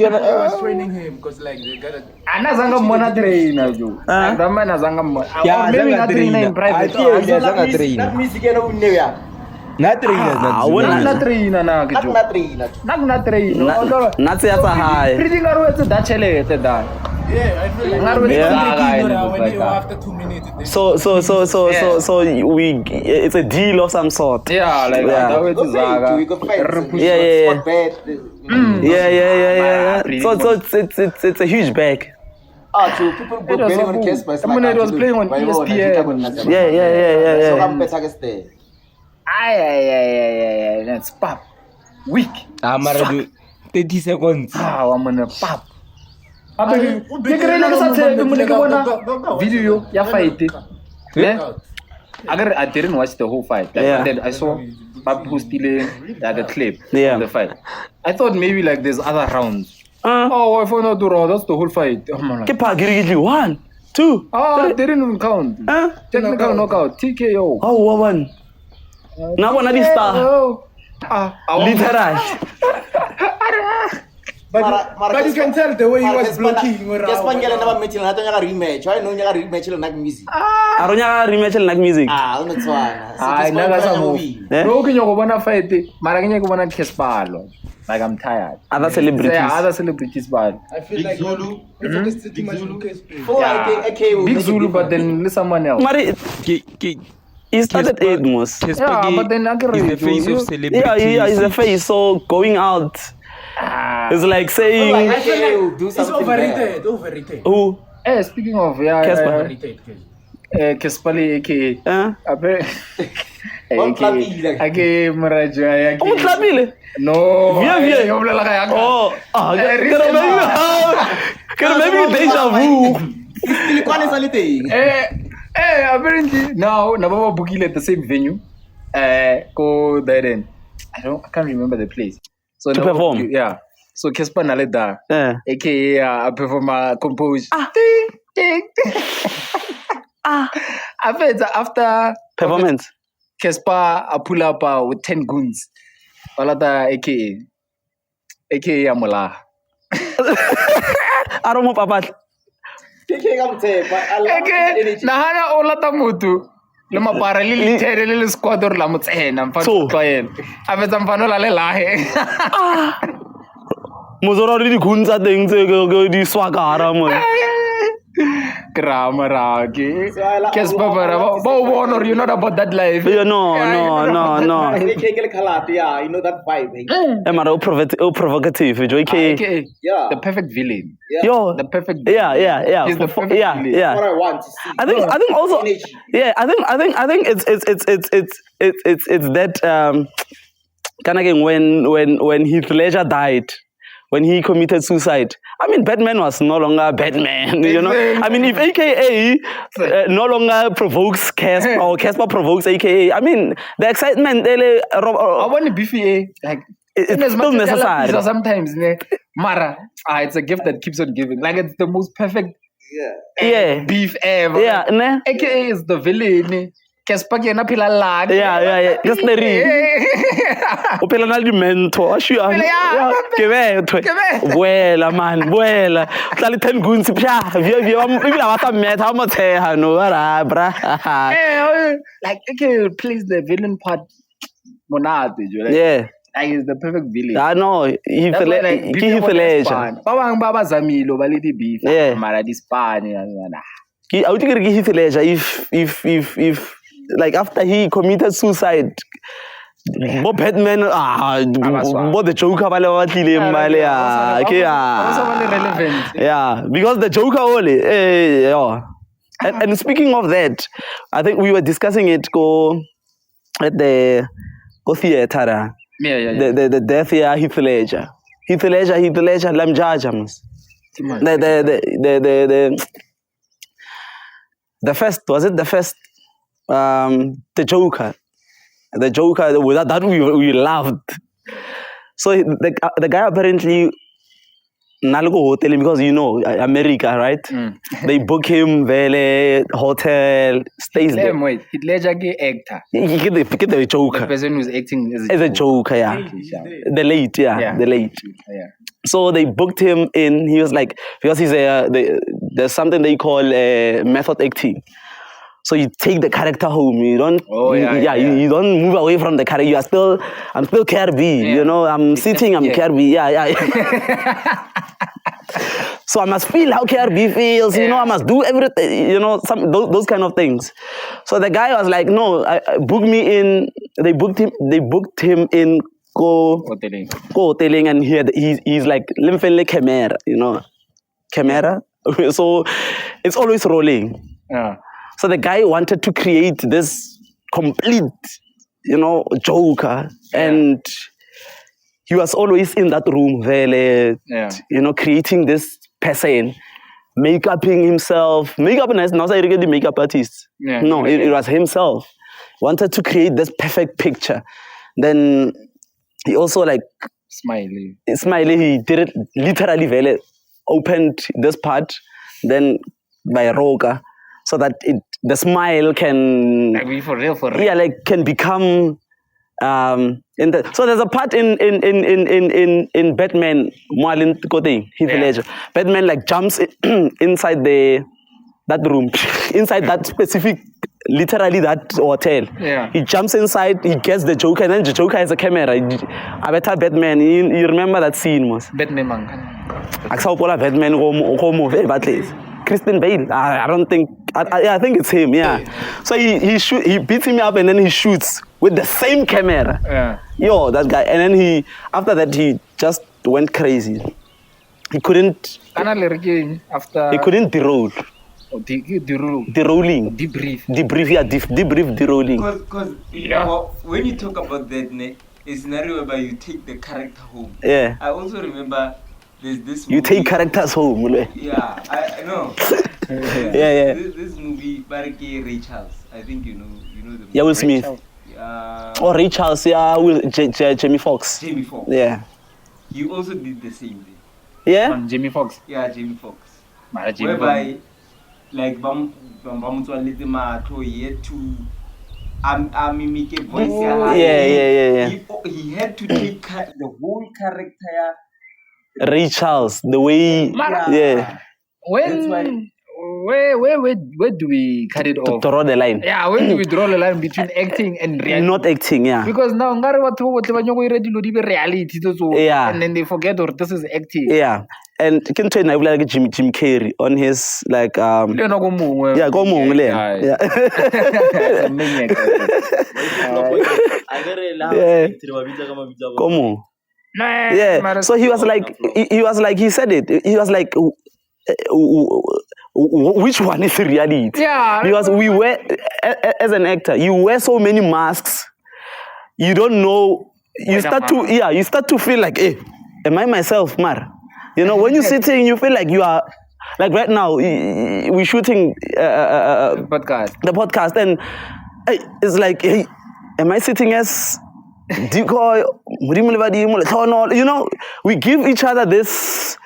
training him because like they got a Anazanga mona trainer jo. That man azanga mona. Yeah, Maybe not trainer in private. That means you get over there. Not trainers. Not trainer na jo. Not trainer. Not trainer. Not say that's a high. Pretty ngaro etse da chelete da. yeah I feel like Ngaro yeah. etse when you after 2 minutes they- So it's a deal of some sort. Yeah, like Yeah. that way to zaga. You go fight. Yeah. Spot bet. Yeah. So it's a huge bag. So people go It was betting a on boom. Cassper. Someone that was playing on ESPN. Yeah. So I'm better against there. Ay. That's pop. Weak. Maraju 30 seconds. I'm gonna pop. Video ya fight. I didn't watch the whole fight. Like, Yeah. then I saw Babu stealing like a clip Yeah. of the fight. I thought maybe like there's other rounds. Uh, Oh, I found out the round. That's the whole fight. Oh, man. Ke pa giri 1, 2. Oh, they didn't even count. Technical knockout. TKO. Oh, one. Na bona di star. Literally. But you can tell the way he was blocking Cassper ngela never met na tonga rematch. Why no nya rematch le nak music? Aronya rematch like music. Una tswana. I never saw movie. Eh? No, can you go on a fight? Mara can you go on a Cassper? Like I'm tired. Other celebrities. Yeah, other celebrities, but I feel like Zulu focus too much on Cassper. For Big Zulu, but then someone else. Mari, he started Edmos. Yeah, but then I can He's the face of celebrity. Yeah, he's a face. So going out, it's like saying, I feel like do it's something. overrated. who? Hey, speaking of Cassper. Overrated. Cassper, aka Mondli. aka Maraja, Oh, Tlabile. no, Viens. yo hablo la gaya. Oh, can maybe deja vu. Qual é essa thing? Apparently now Nababa Bukile at the same venue. Go there then. I can't remember the place. So To perform? Yeah. So Cassper Naleda, Yeah. aka a performer compose. Ding. After Performance. Cassper a pull up with 10 goons. Walata aka Amola. I don't know, Papa. Nahana olata mutu. Le mapara le litere le squad or la motsena mfa So. tloyela. A fetsa mfano la le lahe. Mozora di gunza teng tse go di swagara mo. Grammar ke. Cassper bara ba bona you're not about that life. Yeah, no. Yeah, you know that vibe. Am I provocative? Okay. Yeah. The perfect villain. Yo. The perfect Yeah. He's the perfect villain. Yeah. What I want to see. I think also. Energy. Yeah, I think it's that kind of thing when Heath Ledger died. When he committed suicide, I mean, Batman was no longer Batman, you know. I mean, if AKA no longer provokes Cassper or Cassper provokes AKA, I mean, the excitement, I want to be like it's still necessary. Sometimes, Mara, it's a gift that keeps on giving. Like it's the most perfect Yeah. beef ever. Yeah, ne? AKA is the villain. Cassper ke yena phela lag. Yeah. That's the real. O phela na le mentor. Ashua. Yeah. Ke betwe. Buela man, buela. Tla le 10 goons pya. Via maybe la ba met ha mo tsheha no ra bra. Like okay, plays the villain part. Monate, like, Yeah. like it's the perfect villain. I know. He That's why, like, ke people want to hifeleja. span. Ba bang ba zamilo ba le di beef. Yeah. Mara di span. I would think he hifeleja if like after he committed suicide. Bo Batman bo the Joker ba le wa tlileng ba le ya ke ya. Relevant. Yeah, because the Joker only. Yeah. And speaking of that, I think we were discussing it at the theater. Yeah. The death here Heath Ledger. Heath Ledger Lamjaja mas. The first, was it the first? The Joker. The Joker, that we loved. So the guy apparently Nalgo hotel because you know America, right? They book him vele hotel, stays there. Wait, Heath Ledger ke actor. He get the Joker. The person who's acting as a Joker, yeah. The late. Yeah. So they booked him in. He was like, because he's there's something they call method acting. So you take the character home. You don't. You don't move away from the character. You are still. I'm still Kirby. Yeah. You know. I'm sitting. I'm Kirby. Yeah. So I must feel how Kirby feels. You know. I must do everything. You know. Those kind of things. So the guy was like, no, book me in. They booked him in. Go hoteling, and he's like limfele camera. You know, camera. So it's always rolling. Yeah. So the guy wanted to create this complete, you know, Joker. And he was always in that room, really, you know, creating this person, make-upping himself. Make-up is not really the makeup artist. Yeah. No, it was himself. Wanted to create this perfect picture. Then he also like... Smiley, he did it literally, really, opened this part, then by Roga. So that the smile can like for real. Yeah, like can become so there's a part in Batman Marlin thing, Heath Ledger. Batman like jumps inside that room, inside that specific, literally that hotel. Yeah. He jumps inside, he gets the Joker, and then the Joker has a camera. I better Batman. You remember that scene, was? Batman man. Aksapola Batman go very badly. Christian Bale. I don't think. I think it's him. Yeah. So he beats him up and then he shoots with the same camera. Yeah. Yo, that guy. And then after that he just went crazy. He couldn't. After. He couldn't de-roll. De-rolling. Debrief. Yeah. Debrief. De-rolling. Because when you talk about that, a scenario whereby you take the character home. Yeah. I also remember. There's this movie. You take characters home. Yeah, I know. Yeah. This movie, Bariki Ray Charles. I think you know the movie. Yeah, Will Smith. Ray Charles. Yeah, Jamie Foxx. Jamie Foxx. Yeah. You also did the same thing. Yeah. Jamie Foxx. Yeah, Jamie Foxx. Whereby, like, he had to. Mimic a voice. Yeah. He had to take the whole character. Ray Charles, the way, yeah. Where do we cut it off? To draw the line. Yeah, where do we draw the line between acting and reality? Not acting, yeah. Because now reality, yeah. And then they forget or this is acting. Yeah, and can tell you like Jim Carrey on his like yeah, go mong yeah. Come on. Yeah. So he said it. He was like, which one is reality? Yeah. Because we wear, as an actor, you wear so many masks. You don't know. You start to feel like, hey, am I myself, Mar? You know, when you're sitting, you feel like you are. Like right now, we're shooting the podcast, and it's like, hey, am I sitting as Decoy, Modimo, you know, we give each other this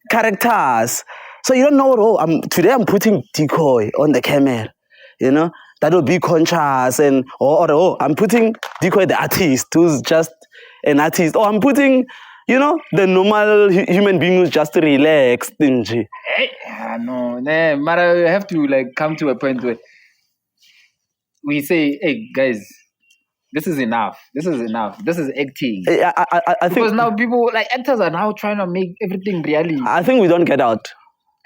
characters. So you don't know, today I'm putting Decoy on the camera, you know. that will be conscious and or I'm putting Decoy the artist who's just an artist, or I'm putting, you know, the normal human being who's just relaxed. No, nah, but I have to like come to a point where we say, hey guys, this is enough. This is enough. This is acting. I think Because now people, like actors are now trying to make everything reality. I think we don't get out.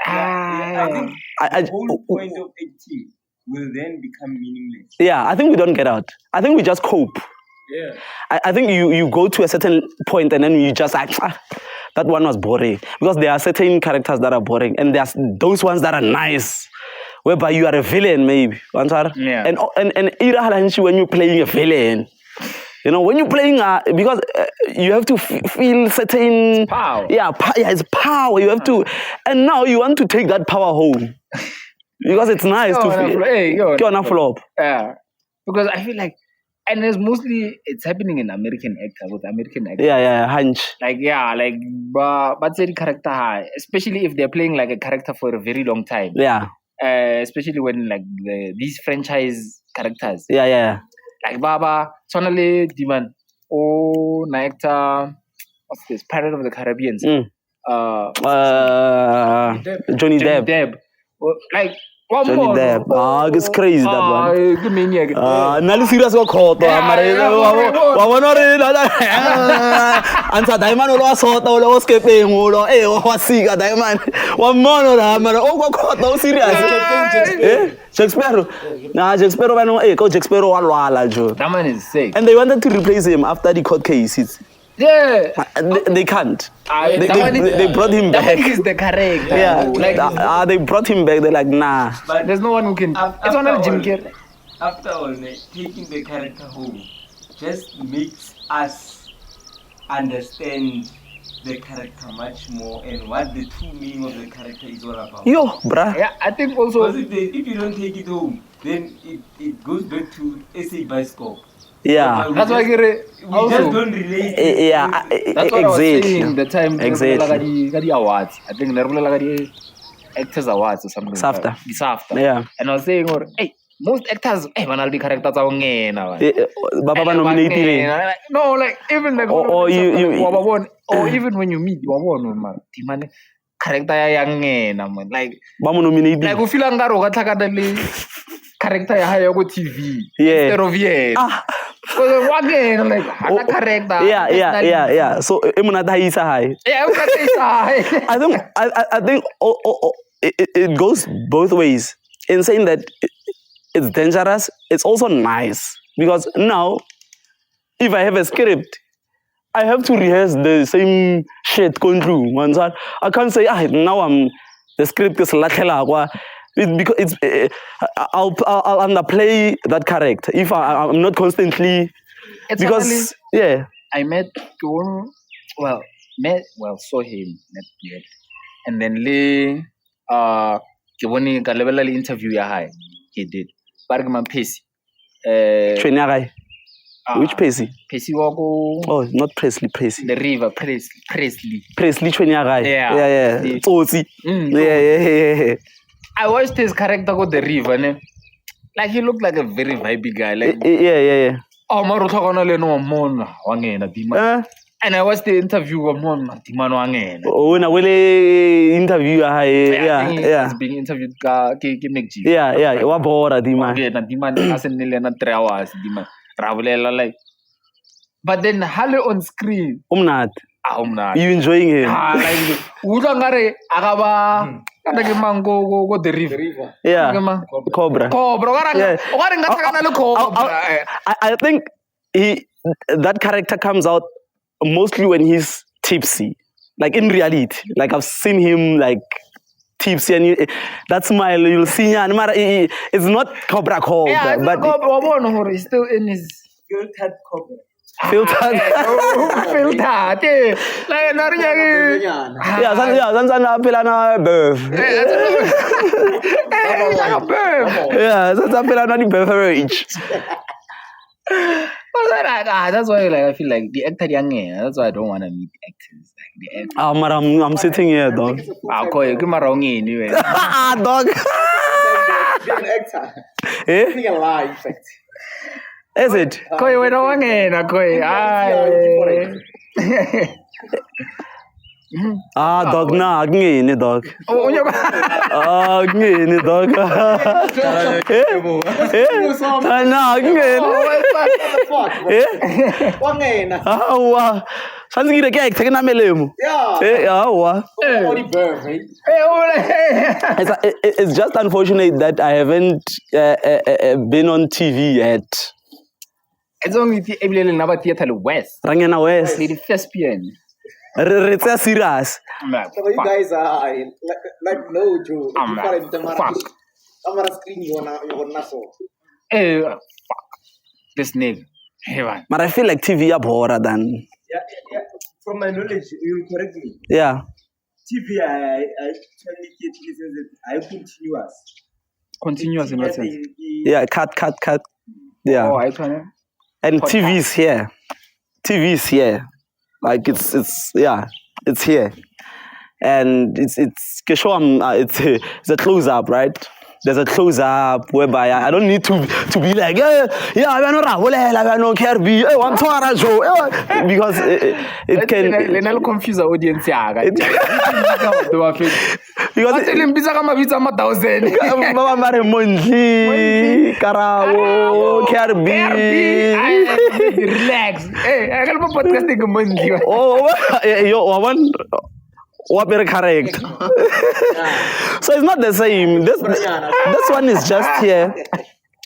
I think I- the whole point of acting will then become meaningless. Yeah, I think we don't get out. I think we just cope. Yeah. I think you go to a certain point and then you just like, that one was boring. Because there are certain characters that are boring and there's those ones that are nice, whereby you are a villain maybe. Yeah. And when you're playing a villain, you know, when you're playing, because you have to feel certain... Power. Yeah, it's power. You have to... And now you want to take that power home. Because it's nice to feel... Go on a flop. Yeah. Because I feel like, and it's happening in American actors, Yeah, hunch. but the character high, especially if they're playing like a character for a very long time. Yeah. Especially when like these franchise characters. Yeah. Like Baba, Sonale, Diman, na actor, what's this? Pirate of the Caribbean. Johnny Depp. Like one Johnny more. Depp. It's crazy that one. The maniac. Nali serious go court. Ansa diamond lo asota lo escape ngulo. Wasika diamond. Wamono la mara. Go court no serious. Shakespeare. Shakespeare bano go Shakespeare walwala jo. That man is sick. And they wanted to replace him after the court cases. Yeah. They can't. They brought him that back. one is the character. Yeah, they brought him back. They're like, nah. But There's no one who can. It's one of Jim Carrey. After all, taking the character home just makes us understand the character much more and what the true meaning of the character is all about. Yo, bruh. Yeah, I think also. Because if you don't take it home, then it goes back to SA Bioscope. Yeah. That's why I get it. We just don't relate. Yeah, That's what I was saying exactly. the time. Exactly. The awards. I think the actors awards or something. SAFTA. The SAFTA. Yeah. And I was saying, hey, most actors, manaldi characters are Baba ba nominated. No, like even like Or even when you meet, you are man. The man character yang man. Like Ba mo nominated. u feel ngaro ka tlhakana le character ya hayo go TV. Yeah. Instead of yena. So again, like hana character. Yeah. So emunata isa high. Yeah, I think it goes both ways. In saying that it's dangerous, it's also nice. Because now, if I have a script, I have to rehearse the same shit going through. I can't say, now the script is lakhela. Because it's, I'll underplay that character if I'm not constantly. It's Because, only, I met one, saw him, not yet. And then ke level interview ya high. He did. Bargman Pacey. Which Pacey? Pacey wako. Oh, not Presley. The River Presley. Presley Chwenyagai. Yeah. Tsotsi. Yeah. I watched his character go the River, ne? Like he looked like a very vibey guy. Like Yeah. oh, maruthakana le no mona wangena dima. And I watched the interview of Mona Dimano wangena. Oh, na wele interview yeah. He's being interviewed ke McG. Yeah. Wa bora dima. Okay, na dima asenile na 3 hours dima. Travelela like. But then hale on screen. Umnat. Umnat. You enjoying him? Like uza ngare akaba kanake mango go the river. Yeah. Cobra. Yeah. I think that character comes out mostly when he's tipsy. Like in reality. Like I've seen him like tipsy and that smile you'll see it's not Cobra. Yeah, but Cobra he's still in his Filtered Cobra. Filtered. Like nari Zanzana Pilana birth. Yeah, Zanzana Pilana beverage. That's why I feel like the actor young. That's why I don't want to meet actors. Like the actor. I'm sitting here, dog. I'll call you. Give me wrong anyway. Dog. Being an actor. Eh? Being a lie, in fact. Is it? Koi wena wangena koi. Dog, nah, ngini dog. Oh, unyoko. Ngini dog. Nah, ngini. What the fuck, bro? Eh? Wangena. Awa. Sanzi ngire ke take na melemu. Yeah. Awa. Only bird, right? It's just unfortunate that I haven't been on TV yet. It's only the Ebilele Naba Theatre West. Rangena West. Lady Thespian. It's serious. So you guys are like no Joe. Fuck. Camera screen you wanna so. Eh, fuck. This nigga. Hey man. But I feel like TV are better than. Yeah. From my knowledge, you will correct me. Yeah. TV, I actually get listen I continuous. Continuous in what sense? Yeah. Cut. Yeah. Oh, I can. And TV is here. TV is here. Like it's here. And it's a close up, right? There's a close up whereby I don't need to be like I don't care because it can Lenal confuse the audience because Mama Mondli, Karao, Kirby. Relax. Hey, I got my podcasting Mondli. Oh, one. What better correct? So it's not the same. This one is just here.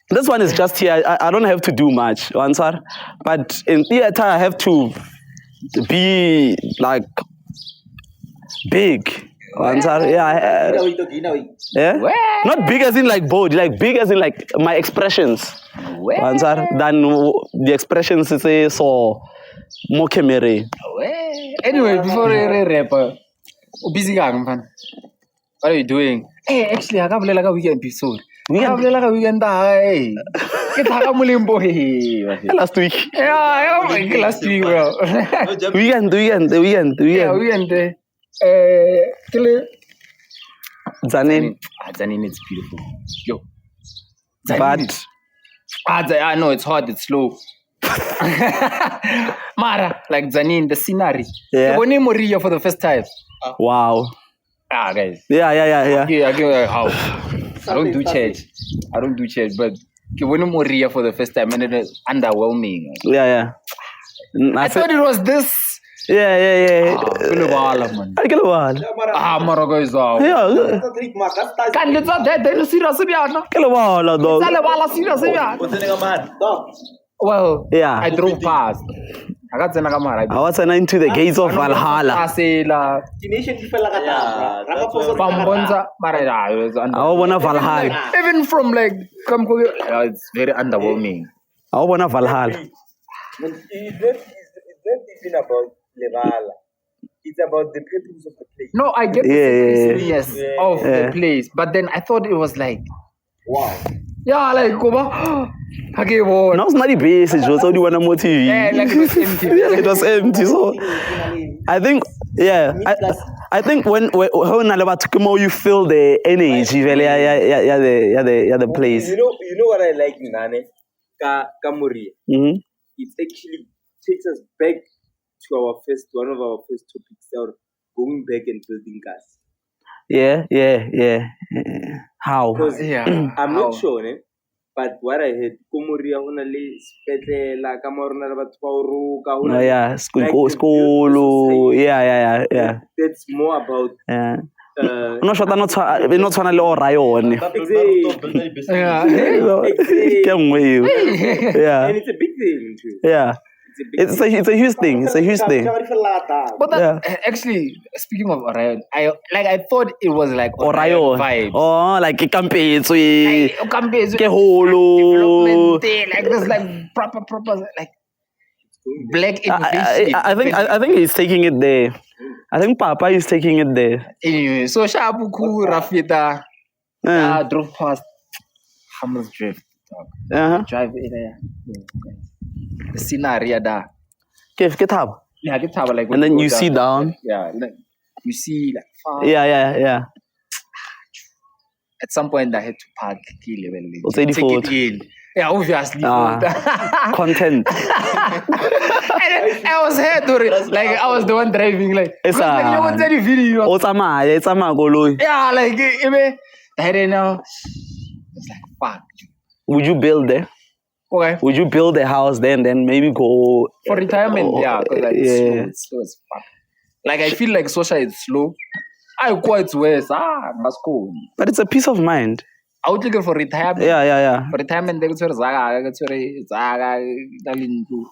This one is just here. I don't have to do much, answer. But in theater, I have to be like big. Answer. Yeah. Yeah. Not big as in like bold. Like big as in like my expressions. Answer. Than the expressions say so more camera. Anyway, before I rap. Busy gang, man. What are you doing? Hey, actually, I can't like a weekend episode. I can't like a weekend day. Get a mulimbo. Last week. Yeah, last week, well. Weekend. Yeah, weekend. Zanin. Zanin is beautiful. Yo. But I know it's hard, it's slow. Mara, like Zanin, the scenery. Yeah. When you Moria for the first time. Wow. Guys. Yeah. Okay, how? I don't do church, but when you Moria for the first time, and it was underwhelming. Yeah. I thought it was this. Yeah. Man. Marago is Yeah. Can you tell that they serious Well, yeah. I drove past. I was into the gates of Valhalla. Valhalla. Even from like, it's very underwhelming. I want Valhalla. It's not even about Levala. It's about the purpose of the place. No, I get the seriousness of the place, but then I thought it was like, wow. Yeah, like okay, what? No, it's not the base. It was only one more TV. Yeah, like it was empty. It was empty. So I think, I think when you feel the energy, the place. You know what I like, Nane? Kamuri. Mm-hmm. It actually takes us back to one of our first topics, going back and building gas. Yeah. How? Because I'm not sure, but what I heard, Komoria only spetlela, Kamorna Batpauruka. Yeah, school. Yeah. That's more about. I'm not sure not trying to lower Ryan. Yeah. And it's a big thing too. Yeah. It's a huge thing. But that, actually, speaking of Orion, I thought it was like Orion vibes. Oh, like a campaign, development, like this, like proper, like black innovation. I think he's taking it there. I think Papa is taking it there. Anyway, so Shabuku Rafita drove past Hammer's Drift. Drive in there. The scenario da. Kitab. Yeah, kitab like. And then you see down. Yeah, like you see like far. Yeah. at some point I had to park key level. What's 84? Take it in. Yeah, obviously. Content. And I was here to like I was the one driving like. It's like you want any video? It's a goloi. Yeah, like I don't know. It's like fuck. Would you build there? Okay. Would you build a house there and then maybe go For retirement, yeah, because like it's slow as fuck. Like I feel like social is slow. I quite worse. Must go. But it's a peace of mind. I would look for retirement. Yeah. For retirement, they go to Zaga,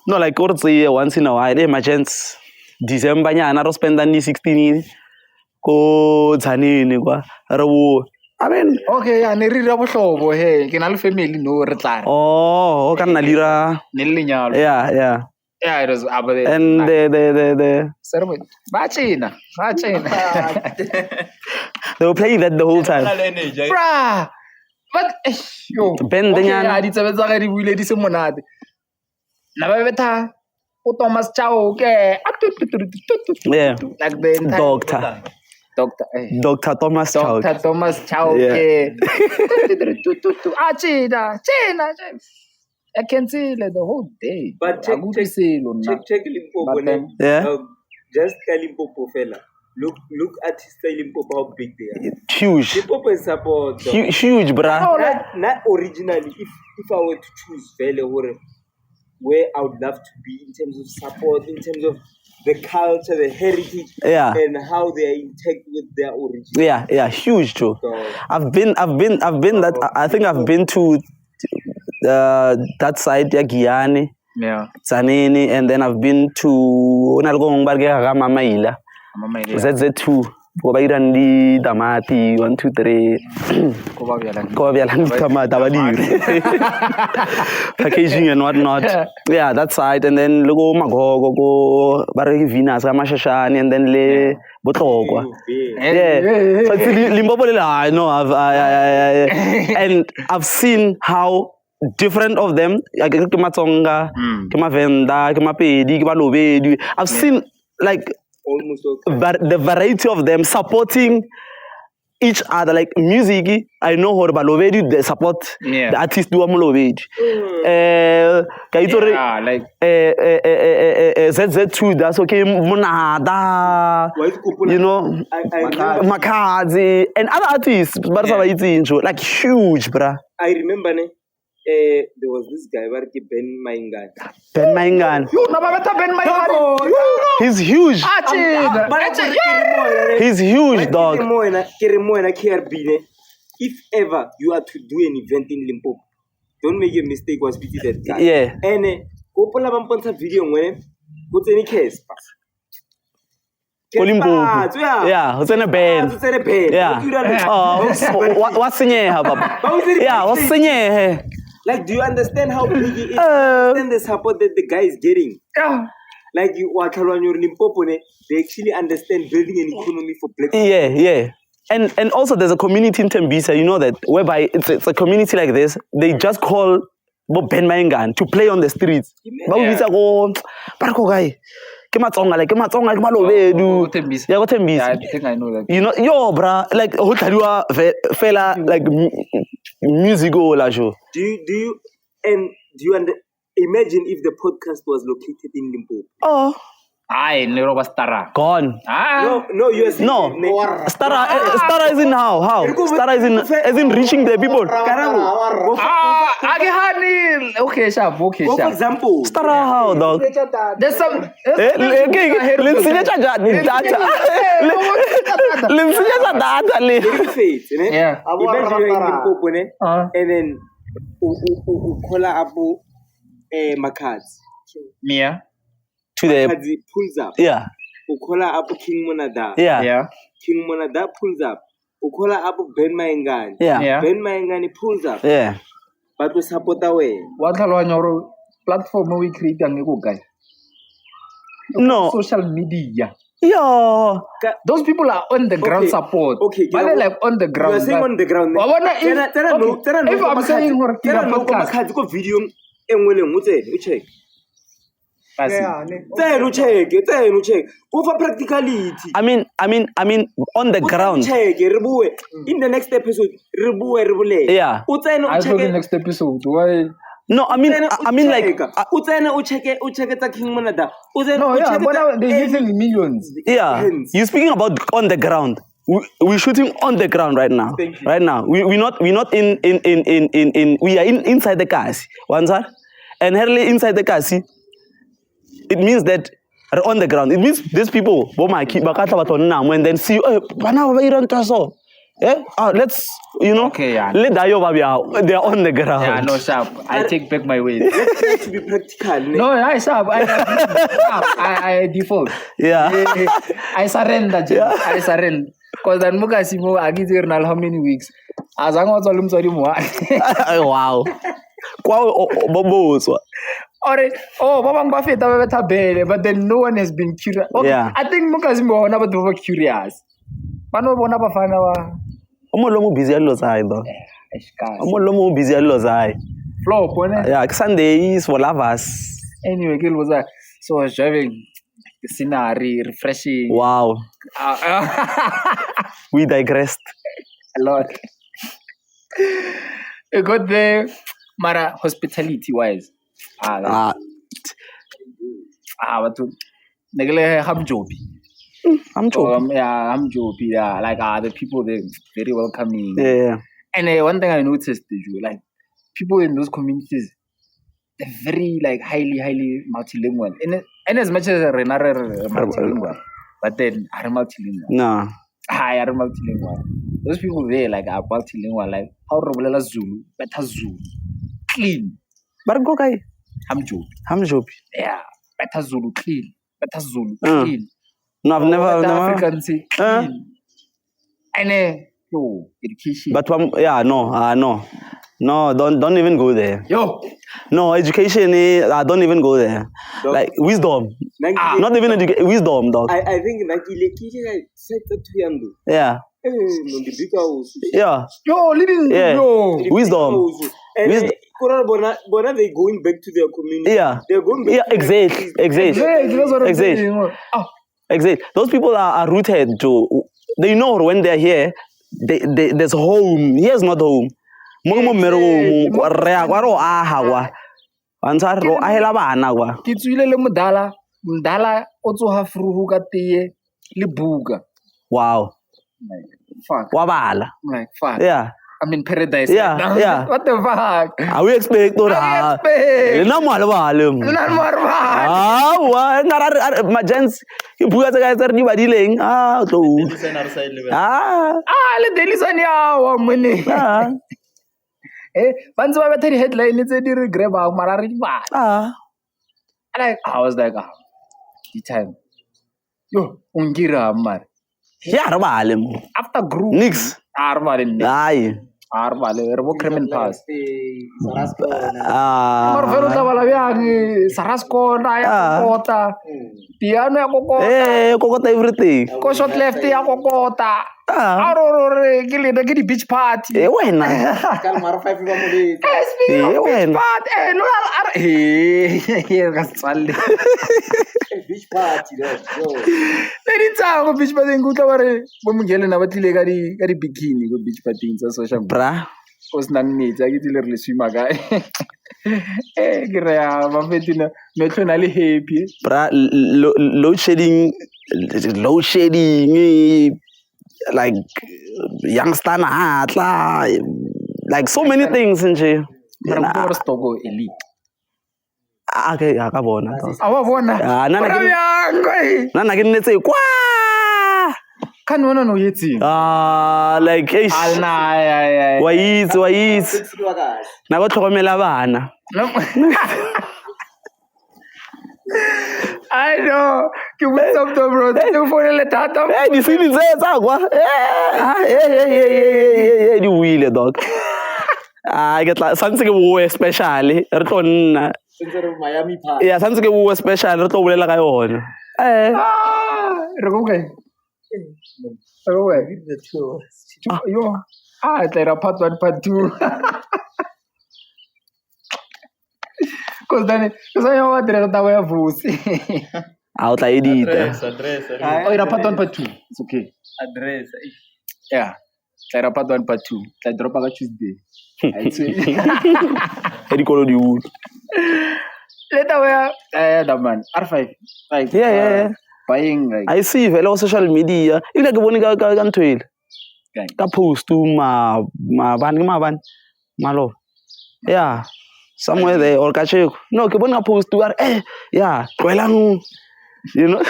No, like once in a while, emergence. December, I spend 16 go Zanini. I mean, okay, yeah, hey, can all family no retire. Oh, can Nalira. Yeah. Yeah, it was and the ceremony. Bachina. They were playing that the whole time. Bruh. But yo. Ben yeah, it's a very weird monad. Nabeta. Thomas Chow, okay. Yeah. Like the Doctor Thomas Chow. Dr. Thomas Chow, yeah. I can see like the whole day. But check Limpopo. Yeah. Just Limpopo fella. Look at Limpopo how big they are. Huge. Limpopo is support. Huge, bruh. Not originally. If I were to choose where I would love to be in terms of support, in terms of the culture, the heritage, and how they are intact with their origin. Yeah, huge, Joe. So, I've been that. I think I've been to that side, Guyane, Zanini, and then I've been to ZZ2. Kobairandi Damati 1 2 3 packaging and whatnot. Yeah, that side, and then logo Mago go Baravinas Ramashashani, and then Le Botogwa. Yeah, so Limpopo. I know and I've seen how different of them. I've seen like almost the variety of them supporting each other, like music. I know how Balovedi they support the artist do Amulovedi. Like ZZ2, that's okay. Munada, you know, Makazi and other artists. Like huge, bruh. I remember. There was this guy, Ben Maingan. He's huge. He's huge, dog. If ever you are to do an event in Limpopo, don't make a mistake was pity that guy. Yeah. And video when what's any case? Yeah, what's in a band? Yeah. What's in here, Papa? Yeah, what's in here? Like, do you understand how big it is? Understand the support that the guy is getting? Yeah. Like, you are telling your Limpopo, they actually understand building an economy for black people. Yeah. And also, there's a community in Tembisa, you know that, whereby it's a community like this, they just call Ben Maingan to play on the streets. Yeah, I think I know that. You know, yo, bruh, like, fella, like, musical, la show. Do you imagine if the podcast was located in Limpopo? Oh. I never was Stara. Gone. No, you no. Stara is in how? Stara is in reaching the people. Okay, sharp. For example. Stara how, dog? There's some. Yeah. Imagine you're in Limpopo, and then Kola Abu Makads. Yeah. To the pulls up. Yeah. Ukola Abu King Monada. Yeah. King Monada pulls up. Ukola Abu Ben Maingan. Yeah. Ben Maingan pulls up. Yeah. But we support away. What your platform we create and go guy? No. Social media. Yeah. Those people are on the ground support. Okay. But they're like on the ground. You are saying on the ground. If I'm saying video check. check. Go for practicality. I mean, on the ground. Check. In the next episode, Yeah. I saw the next episode. Why? No, I mean like. Check King Monada. No, yeah, but they're using millions. Yeah. You're speaking about on the ground. We're shooting on the ground right now. Right now, we're not in we are inside the car. And early inside the car, it means that are on the ground. It means these people, and then see, let's, Okay, yeah. let they are on the ground. Yeah, no, sharp. I take back my weight. Let's be practical. No, I sharp. I default. Yeah. I surrender, Jim. I surrender. Because then Mukasimo, I give you how many weeks? As I was almost Wow. Babang Buffett, but then no one has been curious. Okay, Yeah. I think Mukasimo never over curious. Pano bona bafana wa Omo busy alozai though. eshkazi. Omo busy alozai. Flow, pone. Yeah, Sunday is for lovers. Anyway, girl was so I was driving Vsinare, refreshing. Wow. We digressed. A lot. I got there, Mara hospitality wise. But Negale Hamjobi. I'm joking. Yeah, Hamjobi. Yeah, like the people there very welcoming. Yeah. And one thing I noticed, like people in those communities, they're very like highly multilingual. And as much as Renare multilingual, but then are multilingual. No. Are multilingual. Those people there like are multilingual. Like how Robulela Zulu, better Zulu, clean. But go guy. Hamjobi. Yeah, better Zulu, clean. Better Zulu, Mm. clean. No, I've never. African say clean. And yo, education. But no, don't even go there. Yo, No, education. Don't even go there. Dog. Like wisdom, not even education. Wisdom, dog. I think set to Yandu. Yeah, yeah, yo, living Yeah. yo. wisdom. And Wisdom. Bona they going back to their community. Yeah, They're going back yeah, to exactly. That's what I'm Exact. saying. Exactly. Those people are rooted to. They know when they're here. There's home. Here's not home. Kitswile le mudala o tsoha fruhu ka teye le buka. Wow. Like fuck. Wabala. Like fuck. Yeah. I'm in paradise. Yeah, right now. yeah. What the fuck? Are we expect to I expect. No more balum. Not more fuck. What? My gents, you put the guys are new dealing. To. Le daily son ya money. Once I got the headline, it's a dear grab out marari ba. I was like, the time. Yo, ungira mar. Yeah, balum. After group. Nix. Armalin. Aye. Armalin. Rebo criminal pass. Ah. Marvelo tava biang Sarasco na kokota. Piano ya kokota. Kokota everything. Ko shot left ya kokota. Arore gili na gidi beach party. Wena. Kal MaR5 ba mo di. Speaking of beach When? party, no gasale. Beach party yo. Leni tsango beach party ngutla bare bo mngele na batlile ka di bikini go beach party tsa social media. Bra. Cause nang metsi a ke tsile re le swima ka. Ke re ya ba fetina metlo na le happy. Bra, load shedding, like youngster na atla, like so many things in je. Mara go stogo elite. Okay, ka bona. Awa bona. Nana ke nnetse kwa. Kan wona no yetsi. Like Alna wa itse. Na go tlhokomela bana. I know. Ke what's up bro? Te phone le tata. Di sini tsa kwa. Di wile dog. I get like sanse ke wo especially re tonna. Miami party. Yeah, sanse ke wo special re tlo bolela ka yona. Re go kae? Re go kae? Yo. Tla ra part 1 part 2. Because then, because I want to that way of voice. I'll try edit. Oh, you're part 1, part 2. It's okay. Address. Yeah. Try part 1, part 2. Try drop on Tuesday. I'd say. Eddie call the wood. Later, where? The man. R5. Like, Yeah. Buying, like. I see fellow social media. You like one guy can trail. Ka post to ma ban. Malo. Yeah. Somewhere there or catch you. No, ke bona post to yeah, tloelang, you know.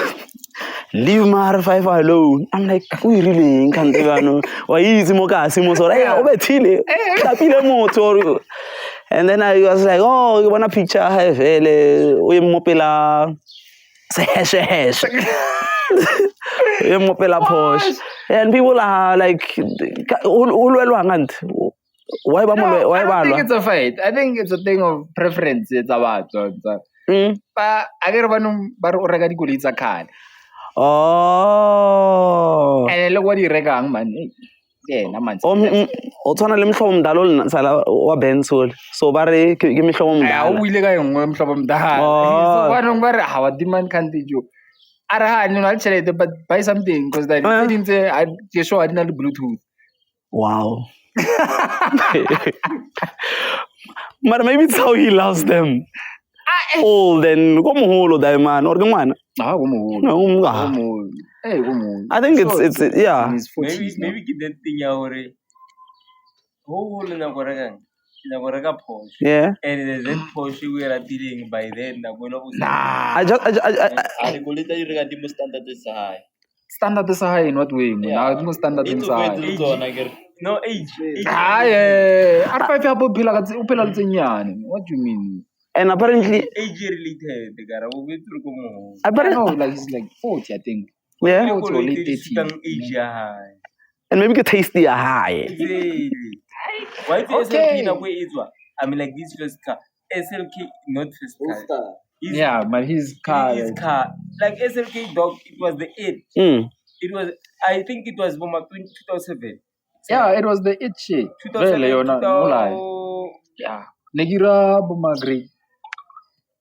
Leave MaR5 alone. I'm like, we really can't do why easy mo ka simo so yeah, obethile. Kapile motor. And then I was like, oh, you want a picture? Hey, vele, we mopela sesh. We mopela posh. And people are like, why I don't think it's a fight. I think it's a thing of preference. It's about but I get one rega dikoloi tsa khale. Oh. And look what you rega man. Yeah, man. O tshwana le mhlobo mdala o sala wa Bensol. So ba re ke mhlobo I mdala. o ile ka engwe mhlobo mdala. So one ba re ha wa demand can't you. Ara ha no al chelete but buy something because that didn't say I show I didn't have Bluetooth. Wow. But maybe it's how he loves them. Old and come holo da man or man. Ah, I think it's yeah. Maybe get that thing already. Who will na gorega Porsche. Yeah. And there's that Porsche we are dealing by then. I just Standard is high in what way? Now it's more standard in high. No age. R5 ya popila upela tsenyane. What do you mean? and apparently Age related. No, like it's like 40, I think. yeah. 40 or late 30. Age high. And maybe get tasty high. Exactly. Why do SLK na way is what? I mean, like this first car. SLK not first car. Yeah, but his car. His car. Like SLK dog, it was the 8. It was, I think it was from 2007. Yeah, it was the 8 shit. 2007, Yeah. Negira Bumagri.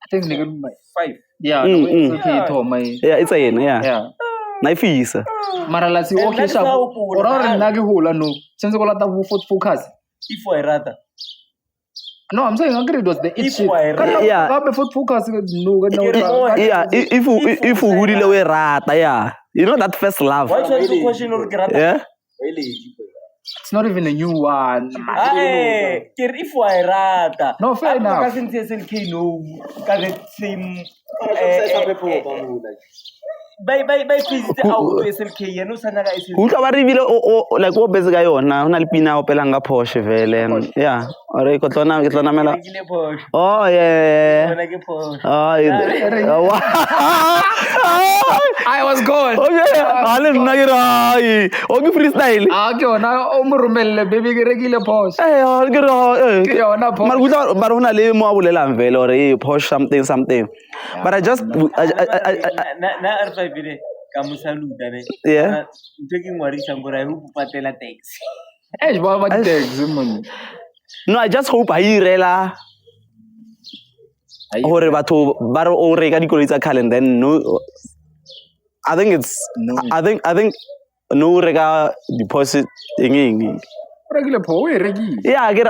I think Negira 5. Yeah, Yeah, it's a yeah. Yeah. My fees. Maralasi okay sha. Ora nna ke hola no. Since go lata focus. If I rather. No, I'm saying it was the If shit. Yeah. Focus no. Yeah, if we would we rata, yeah. You know that first love. Why try to question or grata? Yeah. It's not even a new one. Hey, if I rata. No, fair enough. Because in SLK no, because same. By visit out to SLK, you know, Sanaga is. Who can reveal like what best guy on now? Nalpina opelanga Porsche vele. Yeah. Or ikotona mela. Oh yeah. Oh I was gone. Okay. Ale nagira. Okay freestyle. Okay, now umurumele baby regular Porsche. Eh, okay. Na Porsche. Marguta baruna le mo abulela mvele or Porsche something. But I just na R5 ile kamusaluda ne. Yeah. Taking Marisha ngora hu patela tax. What tax man? No, I just hope I rela. Hore batho ba re o reka dikoloi tsa car and then no. I think it's no. I think no rega deposit thingy. Regular po regi. Yeah, I get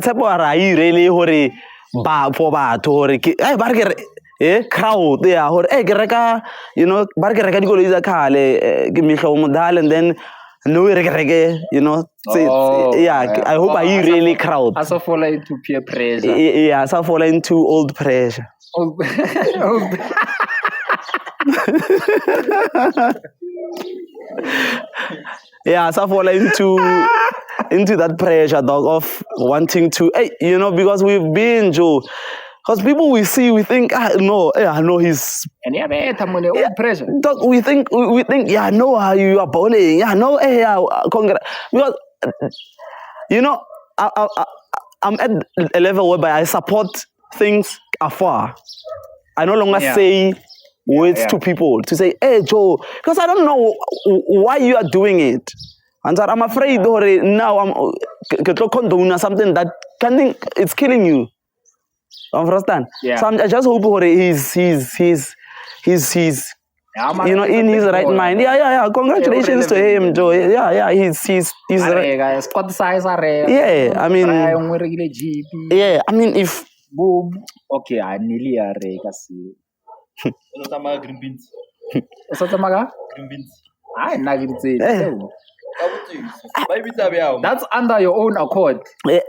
tshepo ra I really hore ba for batho hore ke ba re crowd yeah hore ke reka you know ba re ke reka dikoloi tsa car ke mihlo modal and then no rege you know yeah I hope I really crowd. I so fall into peer pressure. Yeah, I so fall into old pressure. Yeah, so I fall into that pressure, dog, of wanting to, hey, you know, because we've been, Joe. Because people we see, we think, no, he's. And yeah, pressure. Dog, we think, yeah, no, you are bowling, yeah, no, hey, yeah, congrats. Because, you know, I'm at a level whereby I support things afar. I no longer say words to people to say, hey, Joe, because I don't know why you are doing it. And I'm afraid now I'm condoning something that it's killing you. Understand? Yeah. So I just hope for he's you know, in his right mind. Yeah. Congratulations to him, Joe. Yeah. He's right. Squad size are. Yeah, I mean, yeah, I mean, if Boom. Okay, I nearly are kasi. Green beans. What's that, maga? Green beans. I nagin say. Eh. That's under your own accord. yeah,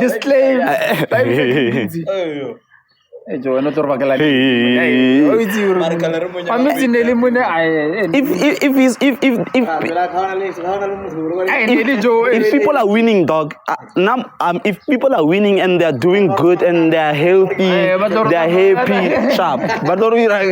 Disclaim. Hey, Joe, no torba kala. Hey, how is you? I'm missing the limone. If people are winning, dog, if people are winning and they're doing good and they're healthy, they're happy, sharp. But don't be like,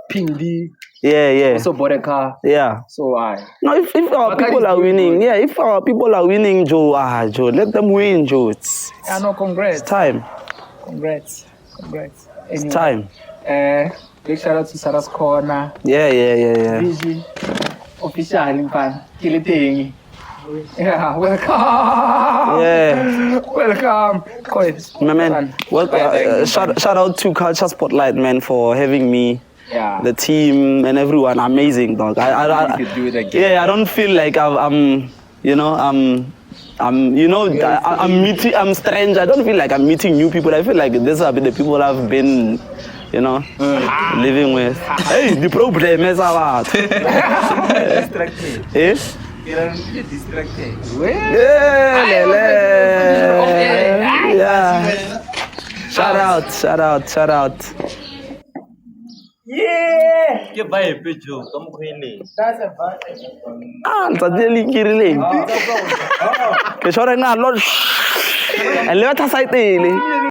Pindi. Yeah. Also bought a car. Yeah. So No, if our people are winning, if our people are winning, Joe, let them win, Joe. It's congrats. It's time. Congrats. Anyway, It's time. Big shout out to Sarah's Corner. Yeah. Busy. Official in fan. Kill it thing. Yeah, welcome. Yeah. Welcome. My man, shout out to Culture Spotlight, man, for having me. Yeah. The team and everyone, amazing, dog. I could do it again. Yeah, I don't feel like I'm strange. I don't feel like I'm meeting new people. I feel like these are the people I've been, living with. Hey, the problem is about. Distracted. Eh? You're distracted. Yeah. Shout out. Yeah! Ke buy a petrol. Come on, that's a bad. Ntsatsi kirileng. Ke shora na lo. Le batla sa itele.